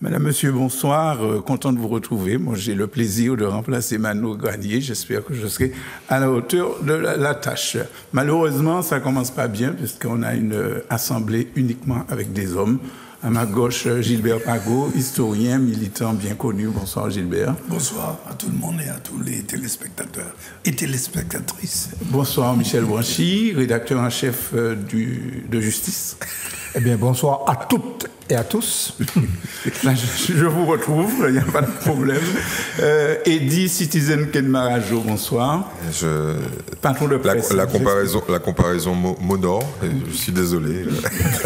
Madame, Monsieur, bonsoir. Content de vous retrouver. Moi, j'ai le plaisir de remplacer Mano Granier. J'espère que je serai à la hauteur de la tâche. Malheureusement, ça commence pas bien puisqu'on a une assemblée uniquement avec des hommes. À ma gauche, Gilbert Pagot, historien, militant bien connu. Bonsoir Gilbert. Bonsoir à tout le monde et à tous les téléspectateurs et téléspectatrices. Bonsoir Michel Branchy, rédacteur en chef de Justice. Eh bien, bonsoir à toutes et à tous. Là, je vous retrouve, il n'y a pas de problème. Eddie Citizen Kenmarajo, bonsoir. Patron de presse. La comparaison m'honore, je suis désolé.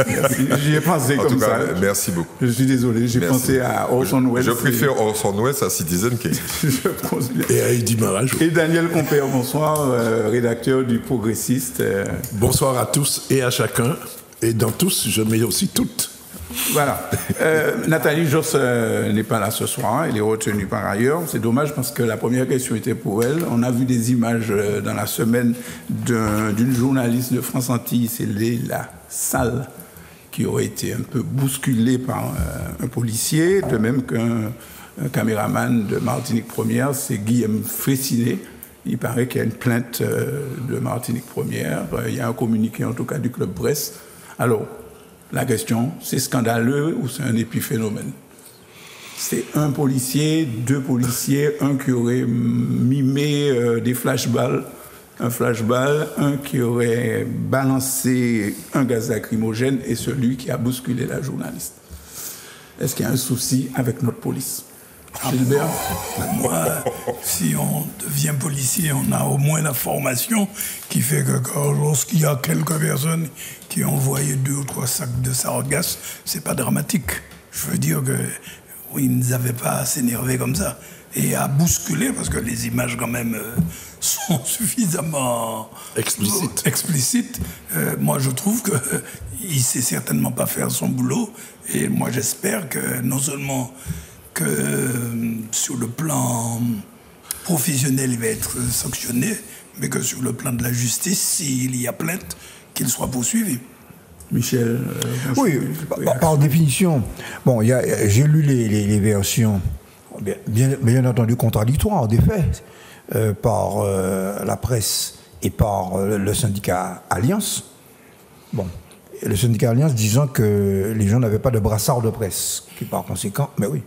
Merci, j'y ai pensé en comme tout cas, ça. Merci beaucoup. Je suis désolé, j'ai pensé à Orson Welles. Je préfère Orson Welles à Citizen Kane. Je pense bien. Et à Eddie Marajo. Et Daniel Compère, bonsoir, rédacteur du Progressiste. Bonsoir à tous et à chacun. Et dans tous, je mets aussi toutes. Voilà. Nathalie Josse n'est pas là ce soir, elle est retenue par ailleurs. C'est dommage parce que la première question était pour elle. On a vu des images dans la semaine d'une journaliste de France Antilles, c'est Léla Salle, qui aurait été un peu bousculée par un policier, de même qu'un caméraman de Martinique Première, c'est Guillaume Fressinet. Il paraît qu'il y a une plainte de Martinique Première. Il y a un communiqué, en tout cas, du Club Presse. Alors, la question, c'est scandaleux ou c'est un épiphénomène? C'est un policier, deux policiers, un qui aurait mimé des flashballs, un flashball, un qui aurait balancé un gaz lacrymogène et celui qui a bousculé la journaliste. Est-ce qu'il y a un souci avec notre police? Gilbert? Moi, si on devient policier, on a au moins la formation qui fait que lorsqu'il y a quelques personnes qui ont envoyé 2 ou 3 sacs de sargasses, c'est pas dramatique. Je veux dire que oui, ils n'avaient pas à s'énerver comme ça et à bousculer parce que les images quand même sont suffisamment explicites. Moi, je trouve que il sait certainement pas faire son boulot et moi, j'espère que non seulement que sur le plan professionnel, il va être sanctionné, mais que sur le plan de la justice, s'il y a plainte, qu'il soit poursuivi. Michel Oui, par définition. Bon, j'ai lu les versions, bien entendu contradictoires, des faits, par la presse et par le syndicat Alliance. Bon, le syndicat Alliance disant que les gens n'avaient pas de brassard de presse, qui par conséquent, mais oui.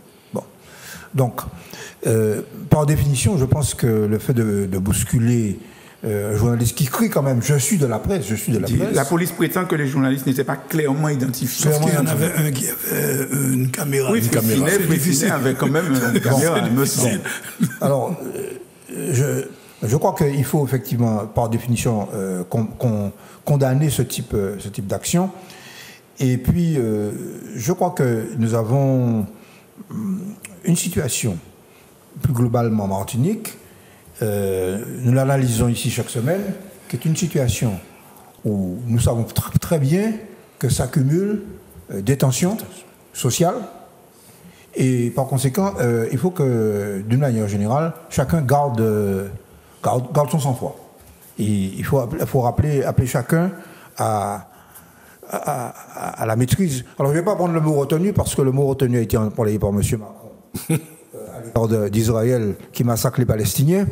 Donc, par définition, je pense que le fait de bousculer un journaliste qui crie quand même « je suis de la presse », La police prétend que les journalistes n'étaient pas clairement identifiés. Parce qu'il y en avait un qui avait une caméra. Oui, Fressinet avait quand même une caméra, il me semble. Alors, je crois qu'il faut effectivement, par définition, condamner ce type d'action. Et puis, je crois que nous avons une situation plus globalement en Martinique, nous l'analysons ici chaque semaine, qui est une situation où nous savons très bien que s'accumulent des tensions sociales et par conséquent, il faut que, d'une manière générale, chacun garde son sang-froid. Et il faut appeler chacun à la maîtrise. Alors je ne vais pas prendre le mot retenu parce que le mot retenu a été employé par M. Macron à l'égard d'Israël qui massacre les Palestiniens.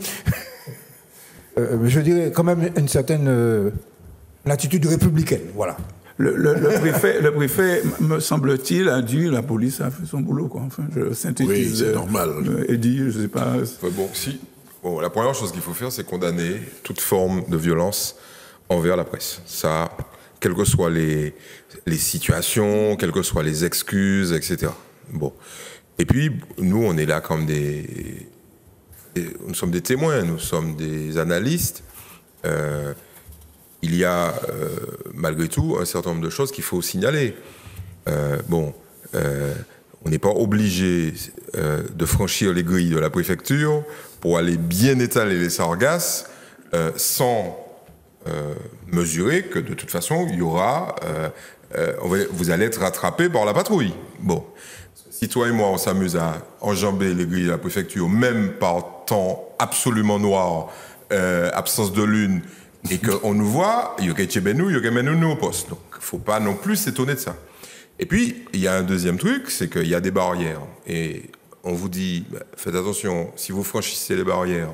Je dirais quand même une certaine attitude républicaine, voilà. Le préfet, me semble-t-il, a dit la police a fait son boulot, quoi. Enfin, je synthétise. Oui, c'est normal. Eddie, je ne sais pas. Bon, la première chose qu'il faut faire, c'est condamner toute forme de violence envers la presse. Ça, quelles que soient les situations, quelles que soient les excuses, etc. Bon. Et puis, nous, on est là comme nous sommes des témoins, nous sommes des analystes. Il y a, malgré tout, un certain nombre de choses qu'il faut signaler. On n'est pas obligé de franchir les grilles de la préfecture pour aller bien étaler les sargasses sans mesurer que, de toute façon, il y aura... vous allez être rattrapé par la patrouille. Bon. Si toi et moi, on s'amuse à enjamber les grilles de la préfecture, même par temps absolument noir, absence de lune, et qu'on nous voit, il y aurait Tchébenou, il y aurait Menou au poste. Donc, il ne faut pas non plus s'étonner de ça. Et puis, il y a un deuxième truc, c'est qu'il y a des barrières. Et on vous dit, faites attention, si vous franchissez les barrières,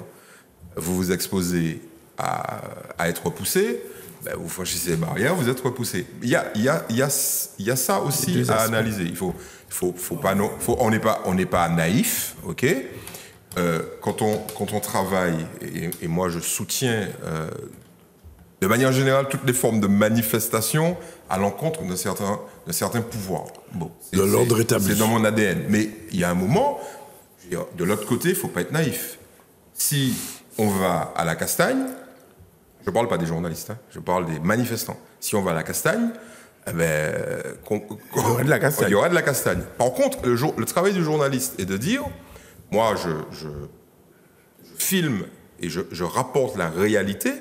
vous vous exposez à être repoussé. Vous franchissez les barrières, vous êtes repoussé. Il y a ça aussi à analyser. On n'est pas naïf, ok. Quand on travaille, et moi je soutiens de manière générale toutes les formes de manifestation à l'encontre de certains pouvoirs. Bon, de l'ordre établi. C'est dans mon ADN. Mais il y a un moment, je veux dire, de l'autre côté, il ne faut pas être naïf. Si on va à la castagne, je ne parle pas des journalistes, je parle des manifestants. Si on va à la castagne, il y aura de la castagne. Par contre, le travail du journaliste est de dire, moi je filme et je rapporte la réalité,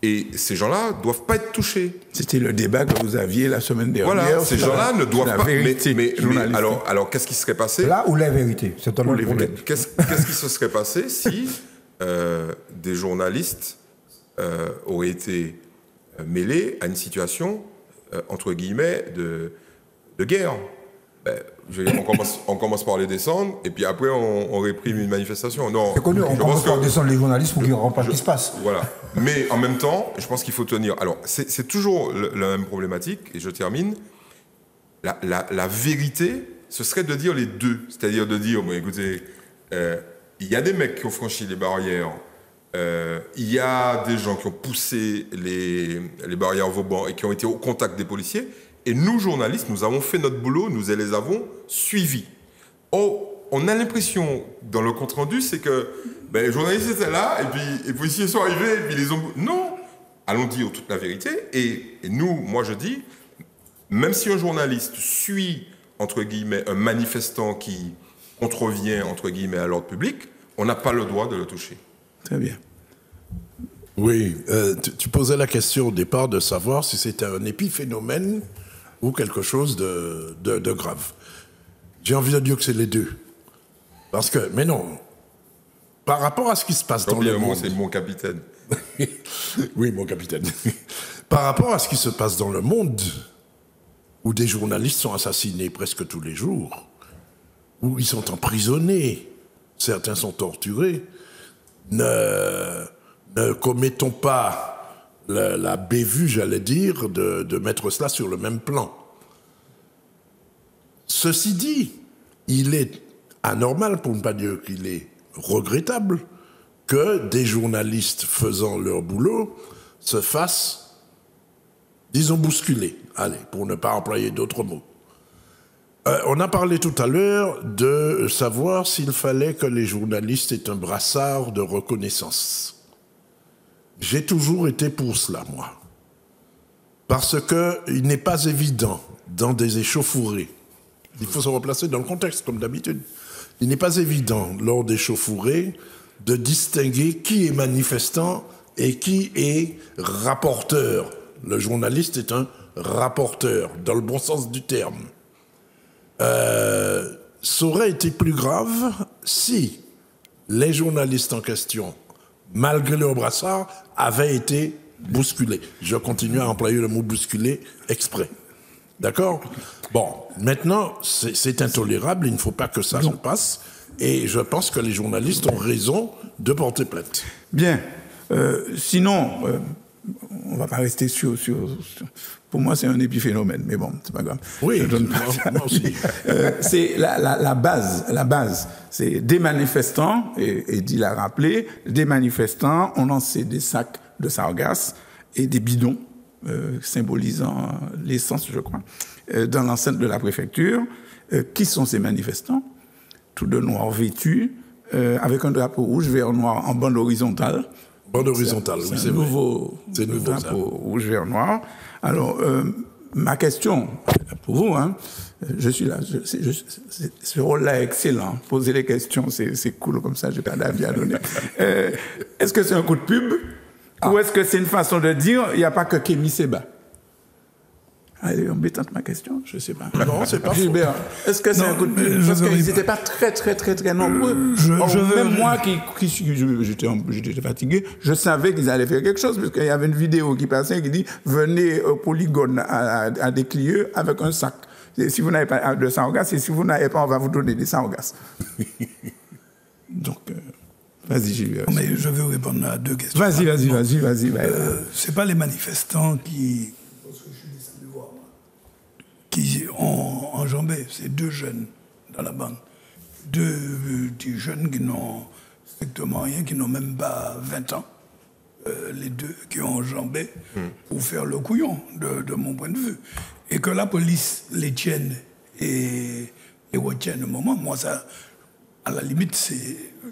et ces gens-là ne doivent pas être touchés. C'était le débat que vous aviez la semaine dernière. Voilà, ces gens-là ne doivent pas... Mais alors, qu'est-ce qui serait passé? Là où la vérité, c'est un autre problème. Qu'est-ce qui se serait passé si des journalistes auraient été mêlés à une situation, entre guillemets, de guerre? On commence par les descendre, et puis après on réprime une manifestation. Non, c'est connu, on commence par descendre les journalistes pour qu'ils ne rendent pas ce qui se passe. Voilà. Mais en même temps, je pense qu'il faut tenir... Alors, c'est toujours la même problématique, et je termine. La vérité, ce serait de dire les deux. C'est-à-dire de dire, bon, écoutez, il y a des mecs qui ont franchi les barrières, il y a des gens qui ont poussé les barrières Vauban et qui ont été au contact des policiers. Et nous, journalistes, nous avons fait notre boulot, nous les avons suivis. Oh, on a l'impression, dans le compte-rendu, c'est que les journalistes étaient là, et puis les policiers sont arrivés, et puis les ont... Non, allons dire toute la vérité. Et nous, moi je dis, même si un journaliste suit, entre guillemets, un manifestant qui contrevient, entre guillemets, à l'ordre public, on n'a pas le droit de le toucher. Très bien. Oui, tu posais la question au départ de savoir si c'était un épiphénomène ou quelque chose de grave. J'ai envie de dire que c'est les deux. Parce que, mais non, par rapport à ce qui se passe dans le monde... C'est mon capitaine. Oui, mon capitaine. Par rapport à ce qui se passe dans le monde, où des journalistes sont assassinés presque tous les jours, où ils sont emprisonnés, certains sont torturés, ne commettons pas la bévue, j'allais dire, de mettre cela sur le même plan. Ceci dit, il est anormal, pour ne pas dire qu'il est regrettable, que des journalistes faisant leur boulot se fassent, disons, bousculer. Allez, pour ne pas employer d'autres mots. On a parlé tout à l'heure de savoir s'il fallait que les journalistes aient un brassard de reconnaissance. J'ai toujours été pour cela, moi. Parce qu'il n'est pas évident, dans des échauffourées, il faut se replacer dans le contexte, comme d'habitude, il n'est pas évident, lors des échauffourées, de distinguer qui est manifestant et qui est rapporteur. Le journaliste est un rapporteur, dans le bon sens du terme. Ça aurait été plus grave si les journalistes en question, malgré leur brassard, avaient été bousculés. Je continue à employer le mot bousculer exprès. D'accord? Bon, maintenant, c'est intolérable, il ne faut pas que ça se passe, et je pense que les journalistes ont raison de porter plainte. Bien. Sinon, on ne va pas rester sur... Pour moi, c'est un épiphénomène, mais bon, c'est pas grave. Oui, moi aussi. C'est la base. C'est des manifestants, et dit l'a rappelé, des manifestants ont lancé des sacs de sargasses et des bidons, symbolisant l'essence, je crois, dans l'enceinte de la préfecture. Qui sont ces manifestants? Tout de noir vêtus, avec un drapeau rouge, vert, noir en bande horizontale. Bande horizontale, oui, c'est nouveau. C'est nouveau, drapeau rouge, vert, noir. Alors, ma question, pour vous, hein, je suis là, ce rôle-là est excellent. Poser les questions, c'est cool, comme ça, j'ai pas d'avis à donner. Est-ce que c'est un coup de pub ou est-ce que c'est une façon de dire, il n'y a pas que Kémy Séba? Elle est embêtante ma question, je ne sais pas. Non, c'est pas Gilbert, est-ce que c'est un coup de pub? Parce qu'ils n'étaient pas très nombreux. Même moi j'étais fatigué, je savais qu'ils allaient faire quelque chose, parce qu'il y avait une vidéo qui passait qui dit « Venez au polygone à des clients avec un sac. Si vous n'avez pas de sargasses, et si vous n'avez pas, on va vous donner des sargasses. » Donc, vas-y Gilbert. Mais je vais répondre à deux questions. Vas-y. C'est pas les manifestants qui ont enjambé, c'est deux jeunes dans la bande. Deux petits jeunes qui n'ont strictement rien, qui n'ont même pas 20 ans. Les deux qui ont enjambé pour faire le couillon, de mon point de vue. Et que la police les tienne et les retienne au moment, moi, ça, à la limite,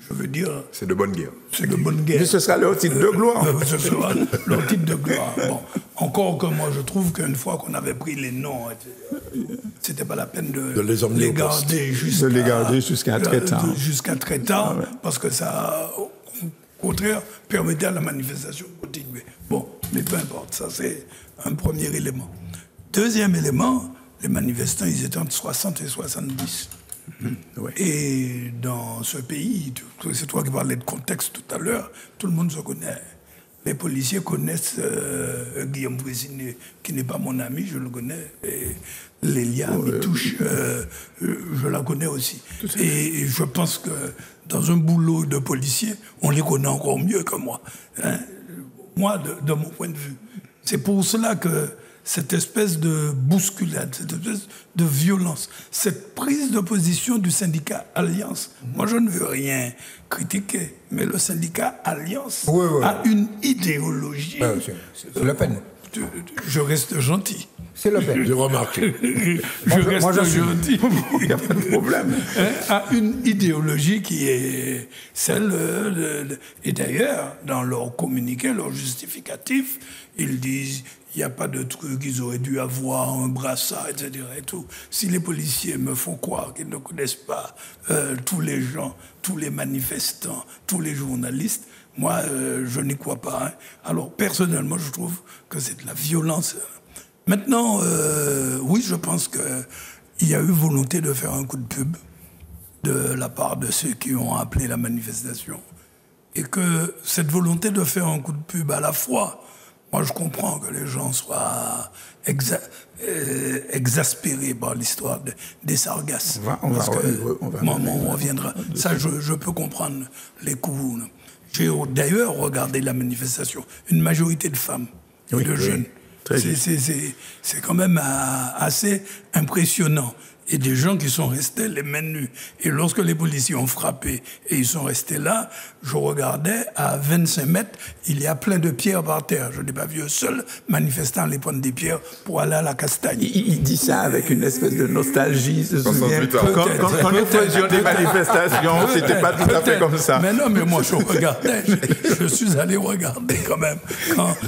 je veux dire... C'est de bonne guerre. C'est de bonne guerre. Mais ce sera leur titre de gloire. Ce sera leur titre de gloire. Bon. Encore que moi, je trouve qu'une fois qu'on avait pris les noms, c'était pas la peine de les garder jusqu'à très tard. Jusqu'à très tard, parce que ça, au contraire, permettait à la manifestation de continuer. Bon, mais peu importe, ça c'est un premier élément. Deuxième élément, les manifestants, ils étaient entre 60 et 70. Ouais. Et dans ce pays, c'est toi qui parlais de contexte tout à l'heure, tout le monde se connaît. Les policiers connaissent Guillaume Brésiné, qui n'est pas mon ami, je le connais. Et Lélia Mitouche, je la connais aussi. Et je pense que dans un boulot de policier, on les connaît encore mieux que moi. Hein? Moi, de mon point de vue. C'est pour cela que cette espèce de bousculade, cette espèce de violence, cette prise de position du syndicat Alliance. Moi, je ne veux rien critiquer, mais le syndicat Alliance a une idéologie. C'est Le Pen. Je reste gentil. C'est Le Pen. J'ai remarqué. je reste gentil. Il n'y a pas de problème. A une idéologie qui est celle et d'ailleurs, dans leur communiqué, leur justificatif, ils disent il n'y a pas de truc, ils auraient dû avoir un brassard, etc. Et tout. Si les policiers me font croire qu'ils ne connaissent pas tous les gens, tous les manifestants, tous les journalistes, moi, je n'y crois pas. Hein. Alors, personnellement, je trouve que c'est de la violence. Maintenant, oui, je pense qu'il y a eu volonté de faire un coup de pub de la part de ceux qui ont appelé la manifestation. Et que cette volonté de faire un coup de pub à la fois, moi je comprends que les gens soient exaspérés par l'histoire des sargasses. On reviendra. Ça, je peux comprendre les coups. J'ai d'ailleurs regardé la manifestation. Une majorité de femmes et de jeunes. C'est quand même assez impressionnant. Et des gens qui sont restés les mains nues. Et lorsque les policiers ont frappé et ils sont restés là, je regardais à 25 mètres, il y a plein de pierres par terre. Je n'ai pas vu un seul manifestant aller prendre des pierres pour aller à la castagne. Il dit ça avec une espèce de nostalgie. Se souvient. Quand nous faisions des manifestations, c'était pas tout à fait comme ça. Mais non, mais moi je regardais. Je suis allé regarder quand même.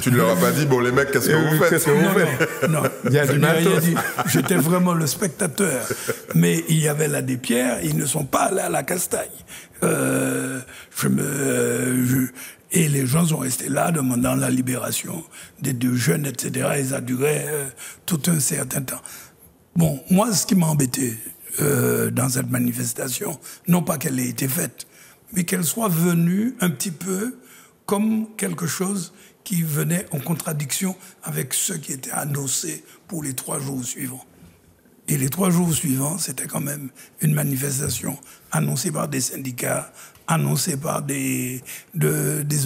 Tu ne leur as pas dit, bon les mecs, qu'est-ce que vous faites? Non, il y a du matos. J'étais vraiment le spectateur. Mais il y avait là des pierres, ils ne sont pas allés à la castagne. Et les gens sont restés là demandant la libération des deux jeunes, etc. Et ça durait tout un certain temps. Bon, moi, ce qui m'a embêté dans cette manifestation, non pas qu'elle ait été faite, mais qu'elle soit venue un petit peu comme quelque chose qui venait en contradiction avec ce qui était annoncé pour les 3 jours suivants. Et les 3 jours suivants, c'était quand même une manifestation annoncée par des syndicats, annoncée par des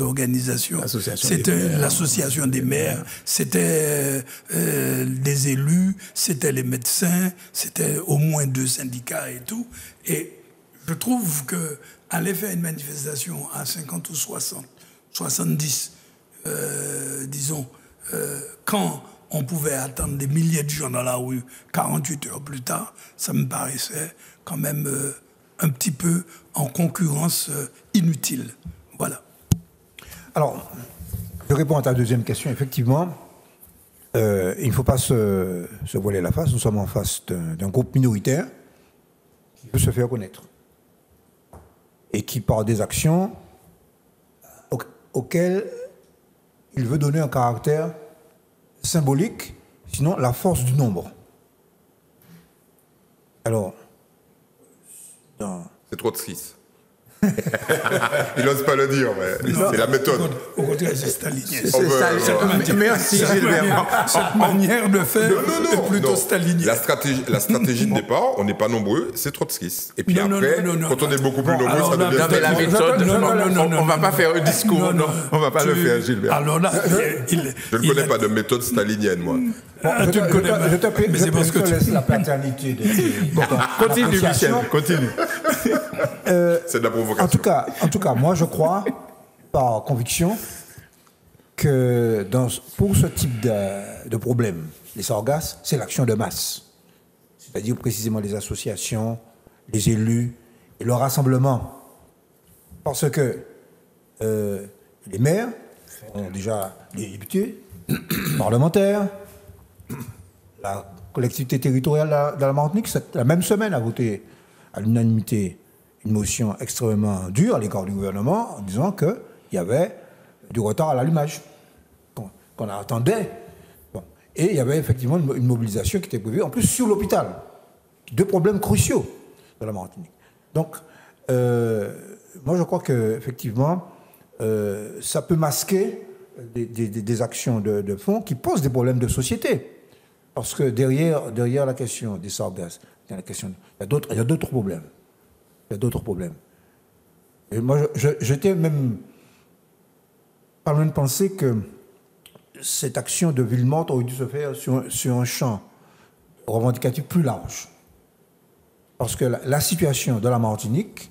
organisations. C'était l'association des maires, c'était des élus, c'était les médecins, c'était au moins 2 syndicats et tout. Et je trouve que aller faire une manifestation à 50 ou 60, 70, disons, quand on pouvait attendre des milliers de gens dans la rue 48 heures plus tard, ça me paraissait quand même un petit peu en concurrence inutile. Voilà. Alors, je réponds à ta deuxième question. Effectivement, il ne faut pas se voiler la face. Nous sommes en face d'un groupe minoritaire qui veut se faire connaître et qui, par des actions auxquelles il veut donner un caractère symbolique, sinon la force du nombre. Alors, C'est trotskiste. Il n'ose pas le dire, mais c'est la méthode. Au contraire, c'est stalinien. C'est Staline. Merci Gilbert. Cette manière de faire est plutôt stalinien. La stratégie de départ, on n'est pas nombreux, c'est trotskiste. Et puis Non, après, non, quand on est beaucoup plus nombreux, alors ça là, devient Non, mais la stalinien. méthode, on va pas faire un discours, non, on va pas le faire, Gilbert. Alors là, Je ne connais pas de méthode stalinienne, moi. tu ne connais pas. Mais c'est parce que je te laisse la paternité Continue, Michel, continue. C'est de la provocation. En tout cas, moi je crois, par conviction, que pour ce type de problème, les sargasses, c'est l'action de masse. C'est-à-dire précisément les associations, les élus et le rassemblement. Parce que les maires sont déjà des députés, parlementaires, la collectivité territoriale de la Martinique, la même semaine, a voté à l'unanimité une motion extrêmement dure à l'égard du gouvernement en disant qu'il y avait du retard à l'allumage, qu'on attendait. Bon. Et il y avait effectivement une mobilisation qui était prévue, en plus sur l'hôpital. Deux problèmes cruciaux de la Martinique. Donc, moi je crois qu'effectivement, ça peut masquer des actions de fond qui posent des problèmes de société. Parce que derrière la question des sargasses, il y a d'autres problèmes. Il y a d'autres problèmes. Et moi, j'étais même pas loin de penser que cette action de ville morte aurait dû se faire sur un champ revendicatif plus large. Parce que la situation de la Martinique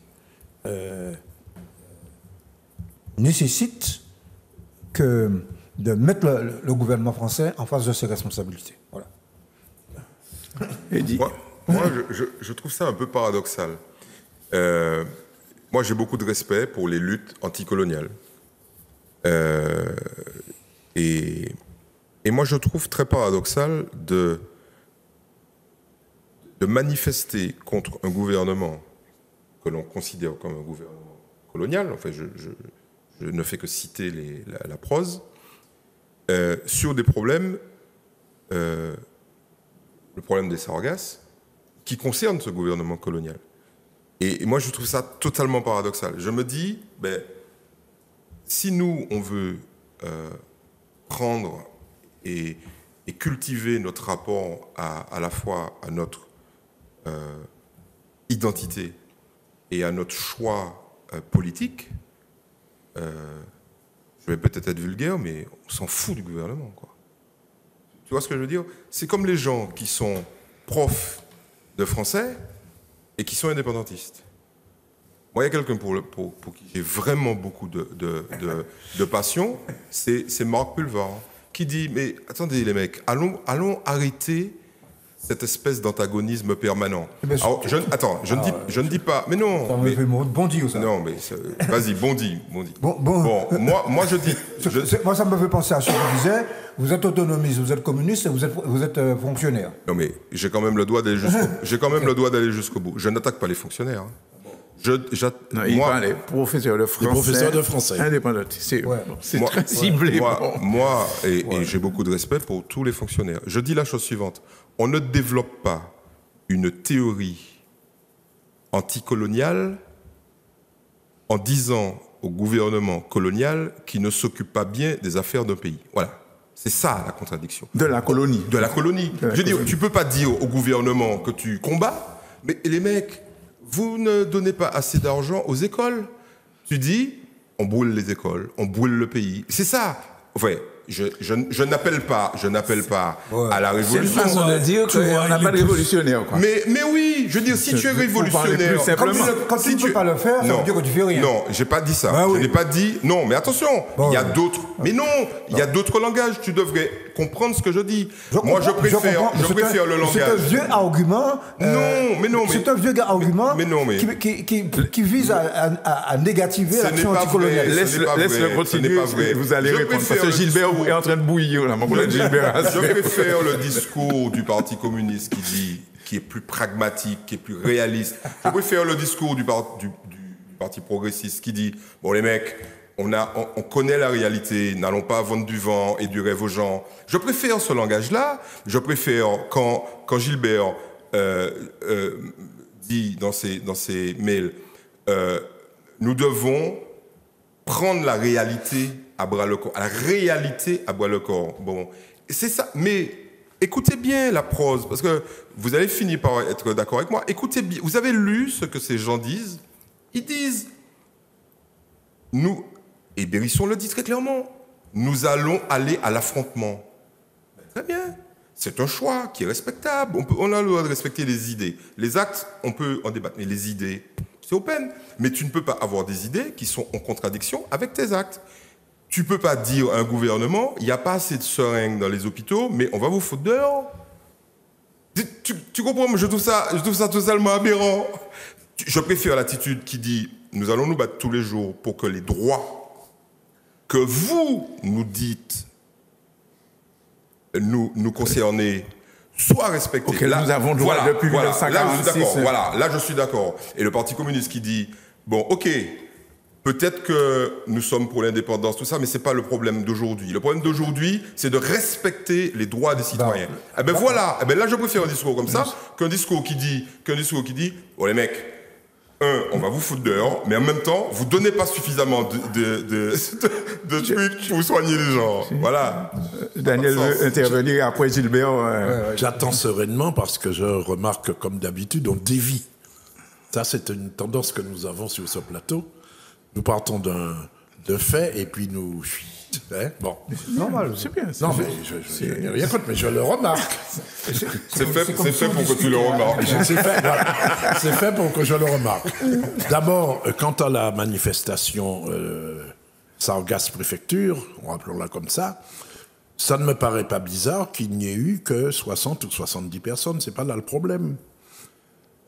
nécessite de mettre le gouvernement français en face de ses responsabilités. Voilà. Moi, je trouve ça un peu paradoxal. Moi, j'ai beaucoup de respect pour les luttes anticoloniales. Et moi, je trouve très paradoxal de manifester contre un gouvernement que l'on considère comme un gouvernement colonial. En fait, je ne fais que citer la prose, sur des problèmes, le problème des sargasses, qui concernent ce gouvernement colonial. Et moi, je trouve ça totalement paradoxal. Je me dis, si nous, on veut prendre et cultiver notre rapport à la fois à notre identité et à notre choix politique, je vais peut-être être vulgaire, mais on s'en fout du gouvernement, quoi. Tu vois ce que je veux dire? C'est comme les gens qui sont profs de français et qui sont indépendantistes. Moi, il y a quelqu'un pour qui j'ai vraiment beaucoup de passion, c'est Marc Pulvar, qui dit, mais attendez les mecs, allons arrêter cette espèce d'antagonisme permanent. Alors, je ne dis pas, mais non. Ça me fait bondi ou ça? Non, mais vas-y, bondi. Bon, moi je dis. Moi, ça me fait penser à ce que je disais. Vous êtes autonomiste, vous êtes communiste, et vous êtes fonctionnaire. Non, mais j'ai quand même le droit d'aller jusqu'au bout. Je n'attaque pas les fonctionnaires. Hein. Il parlait professeur de français. Les professeurs de français. Indépendantiste. C'est Moi, très ciblé. Moi, j'ai beaucoup de respect pour tous les fonctionnaires. Je dis la chose suivante. On ne développe pas une théorie anticoloniale en disant au gouvernement colonial qu'il ne s'occupe pas bien des affaires d'un pays. Voilà. C'est ça la contradiction. De la colonie. De la colonie. Je veux dire, tu ne peux pas dire au gouvernement que tu combats, mais les mecs, vous ne donnez pas assez d'argent aux écoles. Tu dis, on brûle les écoles, on brûle le pays. C'est ça. Ouais. Je n'appelle pas à la révolution. C'est une façon de dire qu'on n'a pas de révolutionnaire, quoi. Mais oui, je veux dire, si tu es révolutionnaire, quand tu ne peux pas le faire, ça veut dire que tu fais rien. Non, j'ai pas dit ça. Je n'ai pas dit. Non, mais attention, il y a d'autres. Mais non, il y a d'autres langages. Tu devrais comprendre ce que je préfère le langage. C'est un vieux argument. C'est un vieux argument. Qui vise à négativer l'action anticoloniale. Laisse-le continuer. Vous allez répondre. Parce que Gilbert est en train de bouillir là. Je préfère le discours du Parti communiste qui est plus pragmatique, qui est plus réaliste. Je préfère le discours du Parti progressiste qui dit, bon les mecs, on connaît la réalité, n'allons pas vendre du vent et du rêve aux gens. Je préfère ce langage-là, je préfère quand Gilbert dit dans ses mails, nous devons prendre la réalité à bras le corps, la réalité à bras le corps. Bon, c'est ça, mais écoutez bien la prose, parce que vous allez finir par être d'accord avec moi. Écoutez bien, vous avez lu ce que ces gens disent? Ils disent, nous, et Bérisson le dit très clairement, nous allons aller à l'affrontement. Très bien, c'est un choix qui est respectable. On a le droit de respecter les idées. Les actes, on peut en débattre, mais les idées, c'est open. Mais tu ne peux pas avoir des idées qui sont en contradiction avec tes actes. Tu ne peux pas dire à un gouvernement, il n'y a pas assez de seringues dans les hôpitaux, mais on va vous foutre dehors. Tu comprends? Je trouve ça totalement aberrant. Je préfère l'attitude qui dit, nous allons nous battre tous les jours pour que les droits que vous nous dites nous concerner soient respectés. Okay, là, nous avons droit depuis 1946. Là, je suis d'accord. Et le Parti communiste qui dit, bon, ok, peut-être que nous sommes pour l'indépendance, tout ça, mais ce n'est pas le problème d'aujourd'hui. Le problème d'aujourd'hui, c'est de respecter les droits des citoyens. Eh ben voilà, eh ben là, je préfère un discours comme ça qu'un discours qui dit, oh les mecs, on va vous foutre dehors, mais en même temps, vous ne donnez pas suffisamment de trucs pour soigner les gens. Voilà. Daniel veut intervenir après Gilbert. J'attends sereinement parce que je remarque, comme d'habitude, on dévie. Ça, c'est une tendance que nous avons sur ce plateau. Nous partons d'un fait et puis nous... bon. C'est normal. C'est bien. Non, mais je n'ai rien contre, mais je le remarque. C'est fait pour que tu le remarques. C'est fait pour que je le remarque. D'abord, quant à la manifestation Sargasses préfecture, rappelons-la comme ça ne me paraît pas bizarre qu'il n'y ait eu que 60 ou 70 personnes. C'est pas là le problème.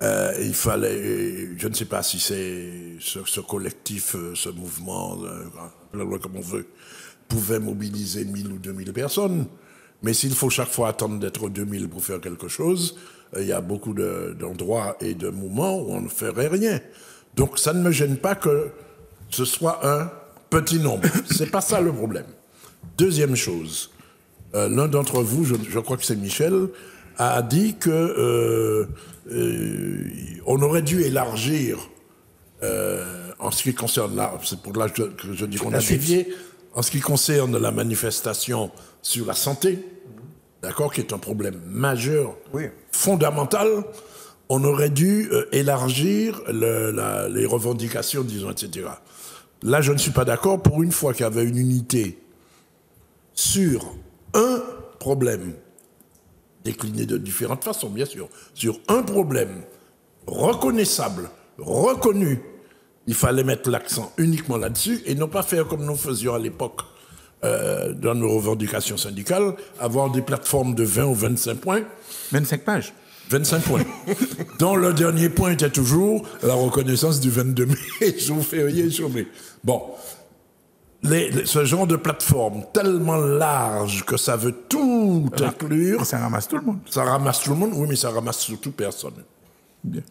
Il fallait, je ne sais pas si c'est ce collectif, ce mouvement, comme on veut, pouvait mobiliser 1000 ou 2000 personnes. Mais s'il faut chaque fois attendre d'être 2000 pour faire quelque chose, il y a beaucoup d'endroits et de moments où on ne ferait rien. Donc ça ne me gêne pas que ce soit un petit nombre. C'est pas ça le problème. Deuxième chose, l'un d'entre vous, je crois que c'est Michel, a dit que on aurait dû élargir en ce qui concerne c'est pour là que je dis qu'on a dévié, en ce qui concerne la manifestation sur la santé, d'accord, qui est un problème majeur, fondamental, on aurait dû élargir les revendications, disons, etc. Là, je ne suis pas d'accord. Pour une fois qu'il y avait une unité sur un problème, décliné de différentes façons, bien sûr, sur un problème reconnaissable, reconnu, il fallait mettre l'accent uniquement là-dessus et non pas faire comme nous faisions à l'époque dans nos revendications syndicales, avoir des plateformes de 20 ou 25 points. 25 pages. 25 points. Dont le dernier point était toujours la reconnaissance du 22 mai, jour férié, jour mai. Bon. Ce genre de plateforme tellement large que ça veut tout inclure. Ça ramasse tout le monde. Ça ramasse tout le monde, oui, mais ça ramasse surtout personne. Bien.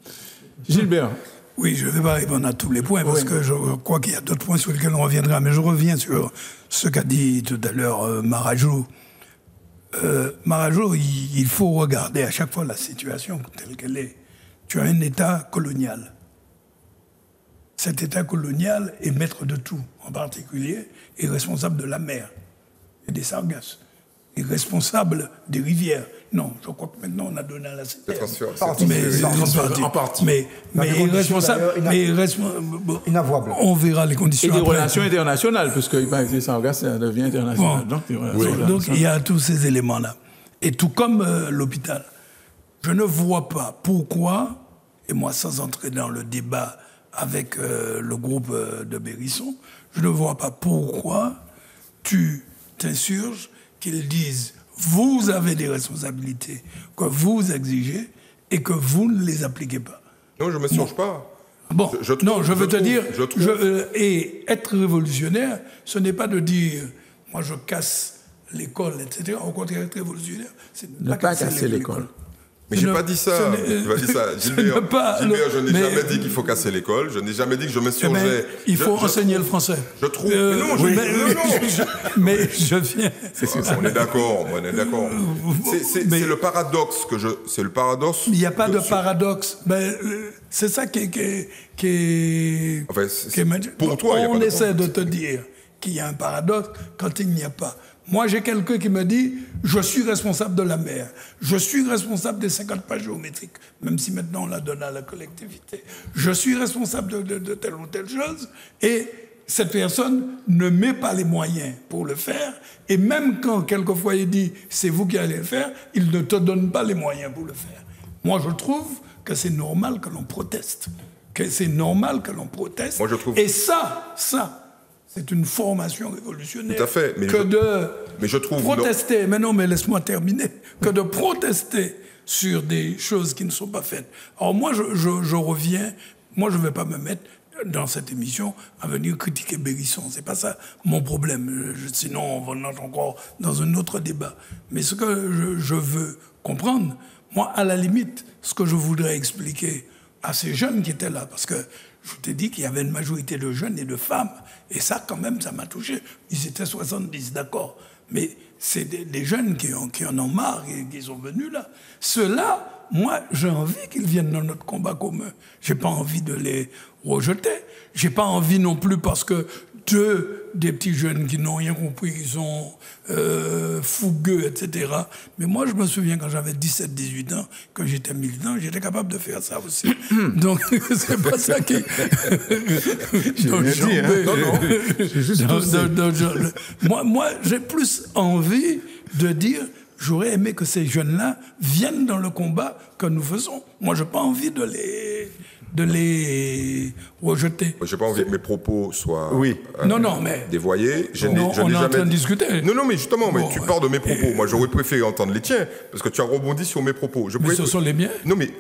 Gilbert. Oui, je ne vais pas répondre à tous les points parce que je crois qu'il y a d'autres points sur lesquels on reviendra. Mais je reviens sur ce qu'a dit tout à l'heure Marajou. Marajou, il faut regarder à chaque fois la situation telle qu'elle est. Tu as un État colonial. Cet État colonial est maître de tout, en particulier, est responsable de la mer et des sargasses, est responsable des rivières. Non, je crois que maintenant on a donné à la CTR. En partie. Mais irresponsable. Inavouable. On verra les conditions. Et des après. relations internationales, parce qu'il paraît que les sargasses, ça devient international. Bon. Donc il y a tous ces éléments-là. Et tout comme l'hôpital. Je ne vois pas pourquoi, et moi sans entrer dans le débat avec le groupe de Bérisson, je ne vois pas pourquoi tu t'insurges qu'ils disent vous avez des responsabilités que vous exigez et que vous ne les appliquez pas. Non, je ne m'insurge pas. Bon, et être révolutionnaire, ce n'est pas de dire moi je casse l'école, etc. Au contraire, être révolutionnaire, c'est ne pas casser l'école. Mais j'ai pas dit ça. J'ai pas dit ça. Gilbert, je n'ai jamais dit qu'il faut casser l'école. Je n'ai jamais dit que je m'insurgeais. Il faut enseigner le français. Je trouve. Mais je viens. On est d'accord. C'est le paradoxe que je. C'est le paradoxe. Il n'y a pas de paradoxe. C'est ça qui est. Enfin, pour toi, il y a pas on de essaie de te dire qu'il y a un paradoxe quand il n'y a pas. Moi, j'ai quelqu'un qui me dit « Je suis responsable de la mer. Je suis responsable des 50 pages géométriques, même si maintenant on la donne à la collectivité. Je suis responsable de telle ou telle chose. » Et cette personne ne met pas les moyens pour le faire. Et même quand, quelquefois, il dit « C'est vous qui allez le faire », il ne te donne pas les moyens pour le faire. Moi, je trouve que c'est normal que l'on proteste. Moi, je trouve... Et ça... C'est une formation révolutionnaire. Tout à fait. Mais je trouve protester, mais laisse-moi terminer, que de protester sur des choses qui ne sont pas faites. Alors moi, je reviens, moi je ne vais pas me mettre dans cette émission à venir critiquer Bérisson. C'est pas ça mon problème. Sinon, on va entrer encore dans un autre débat. Mais ce que je veux comprendre, moi, à la limite, ce que je voudrais expliquer à ces jeunes qui étaient là, parce que je t'ai dit qu'il y avait une majorité de jeunes et de femmes, et ça, quand même, ça m'a touché. Ils étaient 70, d'accord. Mais c'est des jeunes qui en ont marre et qui sont venus là. Ceux-là, moi, j'ai envie qu'ils viennent dans notre combat commun. J'ai pas envie de les rejeter. J'ai pas envie non plus parce que des petits jeunes qui n'ont rien compris, qui sont fougueux, etc. Mais moi, je me souviens quand j'avais 17-18 ans, quand j'étais militant, j'étais capable de faire ça aussi. Donc, c'est pas ça qui... Moi, j'ai plus envie de dire, j'aurais aimé que ces jeunes-là viennent dans le combat que nous faisons. Moi, j'ai pas envie de les rejeter. J'ai pas envie que mes propos soient mais dévoyés. On est en train de discuter. Non, mais justement, tu parles de mes propos. Moi, j'aurais préféré entendre les tiens, parce que tu as rebondi sur mes propos. Mais ce sont les miens. Non, mais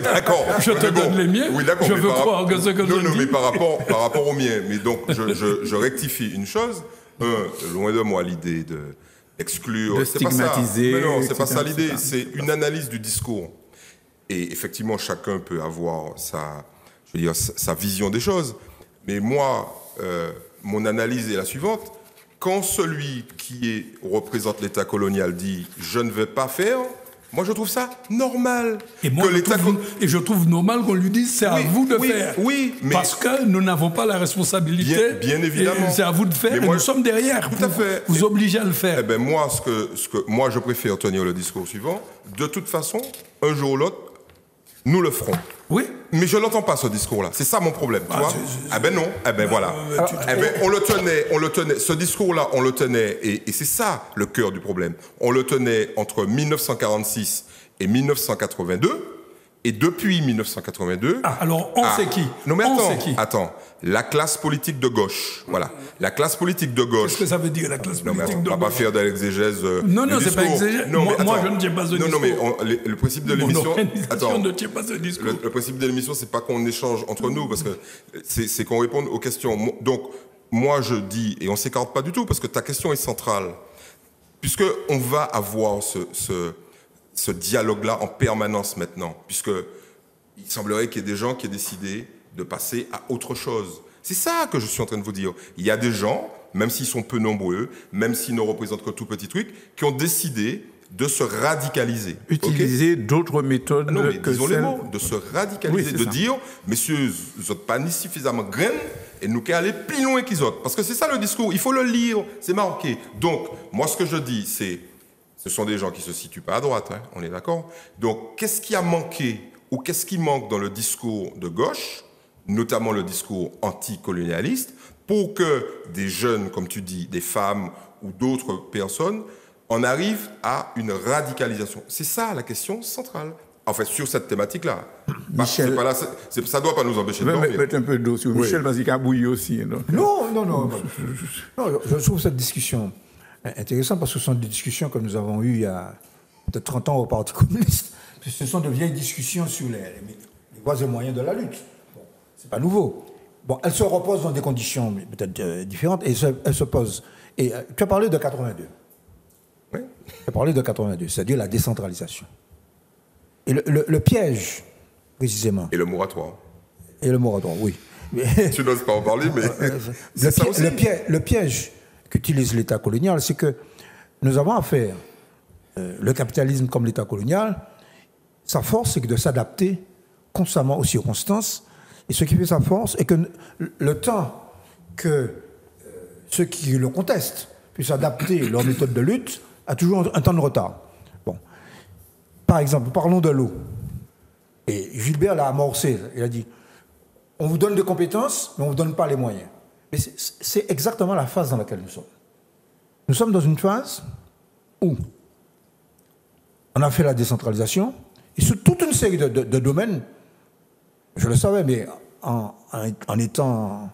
d'accord. Je te donne les miens. Oui, d'accord. Je veux croire que ce que je dis. Non, mais par rapport aux miens. Mais donc, je rectifie une chose. Loin de moi l'idée d'exclure. De stigmatiser. Mais non, c'est pas ça l'idée. C'est une analyse du discours. Et effectivement, chacun peut avoir sa vision des choses. Mais moi, mon analyse est la suivante. Quand celui qui représente l'État colonial dit « je ne vais pas faire », moi, je trouve ça normal. Et je trouve normal qu'on lui dise « c'est à vous de faire ». Oui, mais... Parce que nous n'avons pas la responsabilité. Bien évidemment. C'est à vous de faire et nous sommes derrière pour vous obliger à le faire. Eh bien, moi, moi, je préfère tenir le discours suivant. De toute façon, un jour ou l'autre, nous le ferons. Oui. Mais je n'entends pas ce discours-là. C'est ça mon problème, tu vois. Non. Voilà. On le tenait. Ce discours-là, on le tenait. Et c'est ça le cœur du problème. On le tenait entre 1946 et 1982. Et depuis 1982... alors, c'est qui? Non, mais attends. La classe politique de gauche, voilà. La classe politique de gauche... Qu'est-ce que ça veut dire, la classe politique de gauche? On ne va pas faire de l'exégèse Non, c'est pas exégèse. Moi, je ne tiens pas ce discours. Non, mais le principe de l'émission... Attends, ne tient pas ce discours. Le principe de l'émission, c'est pas qu'on échange entre nous, parce que c'est qu'on réponde aux questions. Donc, moi, je dis, et on ne s'écarte pas du tout, parce que ta question est centrale, puisqu'on va avoir ce dialogue-là en permanence maintenant, puisqu'il semblerait qu'il y ait des gens qui aient décidé de passer à autre chose. C'est ça que je suis en train de vous dire. Il y a des gens, même s'ils sont peu nombreux, même s'ils ne représentent que tout petit truc, qui ont décidé de se radicaliser. Utiliser d'autres méthodes que disons les mots, de se radicaliser, de dire, messieurs, vous n'êtes pas ni suffisamment graines, et nous qu'à aller plus loin qu'ils autres. Parce que c'est ça le discours, il faut le lire, c'est marqué. Donc, moi ce que je dis, ce sont des gens qui ne se situent pas à droite, hein, on est d'accord. Donc, qu'est-ce qui a manqué ou qu'est-ce qui manque dans le discours de gauche, notamment le discours anticolonialiste, pour que des jeunes, comme tu dis, des femmes ou d'autres personnes, en arrivent à une radicalisation? C'est ça la question centrale. En fait, sur cette thématique-là. Michel... ça ne doit pas nous empêcher de dormir. Mettre un peu d'eau sur Michel, parce qu'il a bouilli aussi. Non, je trouve cette discussion intéressante parce que ce sont des discussions que nous avons eues il y a peut-être 30 ans au Parti communiste. Ce sont de vieilles discussions sur les voies et moyens de la lutte. Bon, c'est pas nouveau. Bon, elles se reposent dans des conditions peut-être différentes et elles se posent. Et tu as parlé de 82. Oui. Tu as parlé de 82, c'est-à-dire la décentralisation. Et le piège, précisément. Et le moratoire. Et le moratoire, oui. Tu n'oses pas en parler, mais c'est ça aussi. Le piège qu'utilise l'État colonial, c'est que nous avons affaire, le capitalisme comme l'État colonial, sa force, c'est de s'adapter constamment aux circonstances. Et ce qui fait sa force est que le temps que ceux qui le contestent puissent adapter leur méthode de lutte a toujours un temps de retard. Bon. Par exemple, parlons de l'eau. Et Gilbert l'a amorcé. Il a dit, on vous donne des compétences, mais on ne vous donne pas les moyens. Mais c'est exactement la phase dans laquelle nous sommes. Nous sommes dans une phase où on a fait la décentralisation, et sur toute une série de domaines, je le savais, mais en étant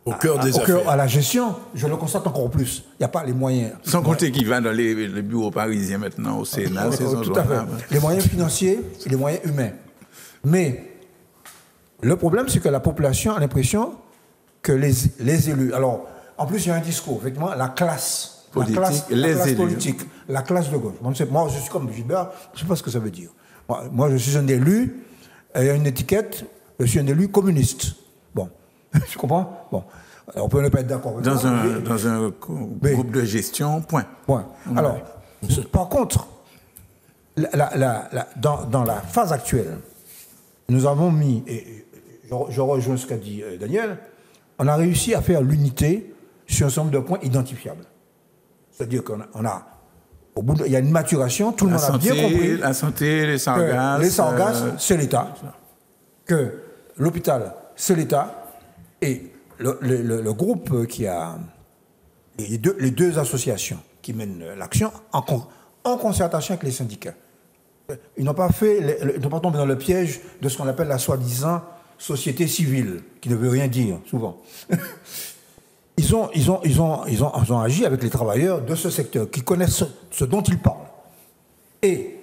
au cœur des affaires, à la gestion, je le constate encore plus. Il n'y a pas les moyens. Sans compter qu'il va dans les bureaux parisiens maintenant, au Sénat. Tout à fait. Les moyens financiers et les moyens humains. Mais le problème, c'est que la population a l'impression que les élus... Alors, en plus, il y a un discours, effectivement, la classe politique, la classe politique, la classe de gauche. Moi, je suis comme Gilbert, je ne sais pas ce que ça veut dire. Moi, je suis un élu, il y a une étiquette, je suis un élu communiste. Bon, tu comprends? Bon, alors, on peut ne pas être d'accord avec dans un groupe de gestion, point. Alors, par contre, dans la phase actuelle, nous avons mis, et je rejoins ce qu'a dit Daniel, on a réussi à faire l'unité sur un certain nombre de points identifiables. C'est-à-dire qu'on a, au bout il y a une maturation, tout le monde a bien compris. La santé, les sargasses. Les sargasses, c'est l'État. Que l'hôpital, c'est l'État. Et le groupe qui a les deux associations qui mènent l'action en concertation avec les syndicats. Ils n'ont pas tombé dans le piège de ce qu'on appelle la soi-disant société civile, qui ne veut rien dire, souvent. Ils ont agi avec les travailleurs de ce secteur, qui connaissent ce dont ils parlent. Et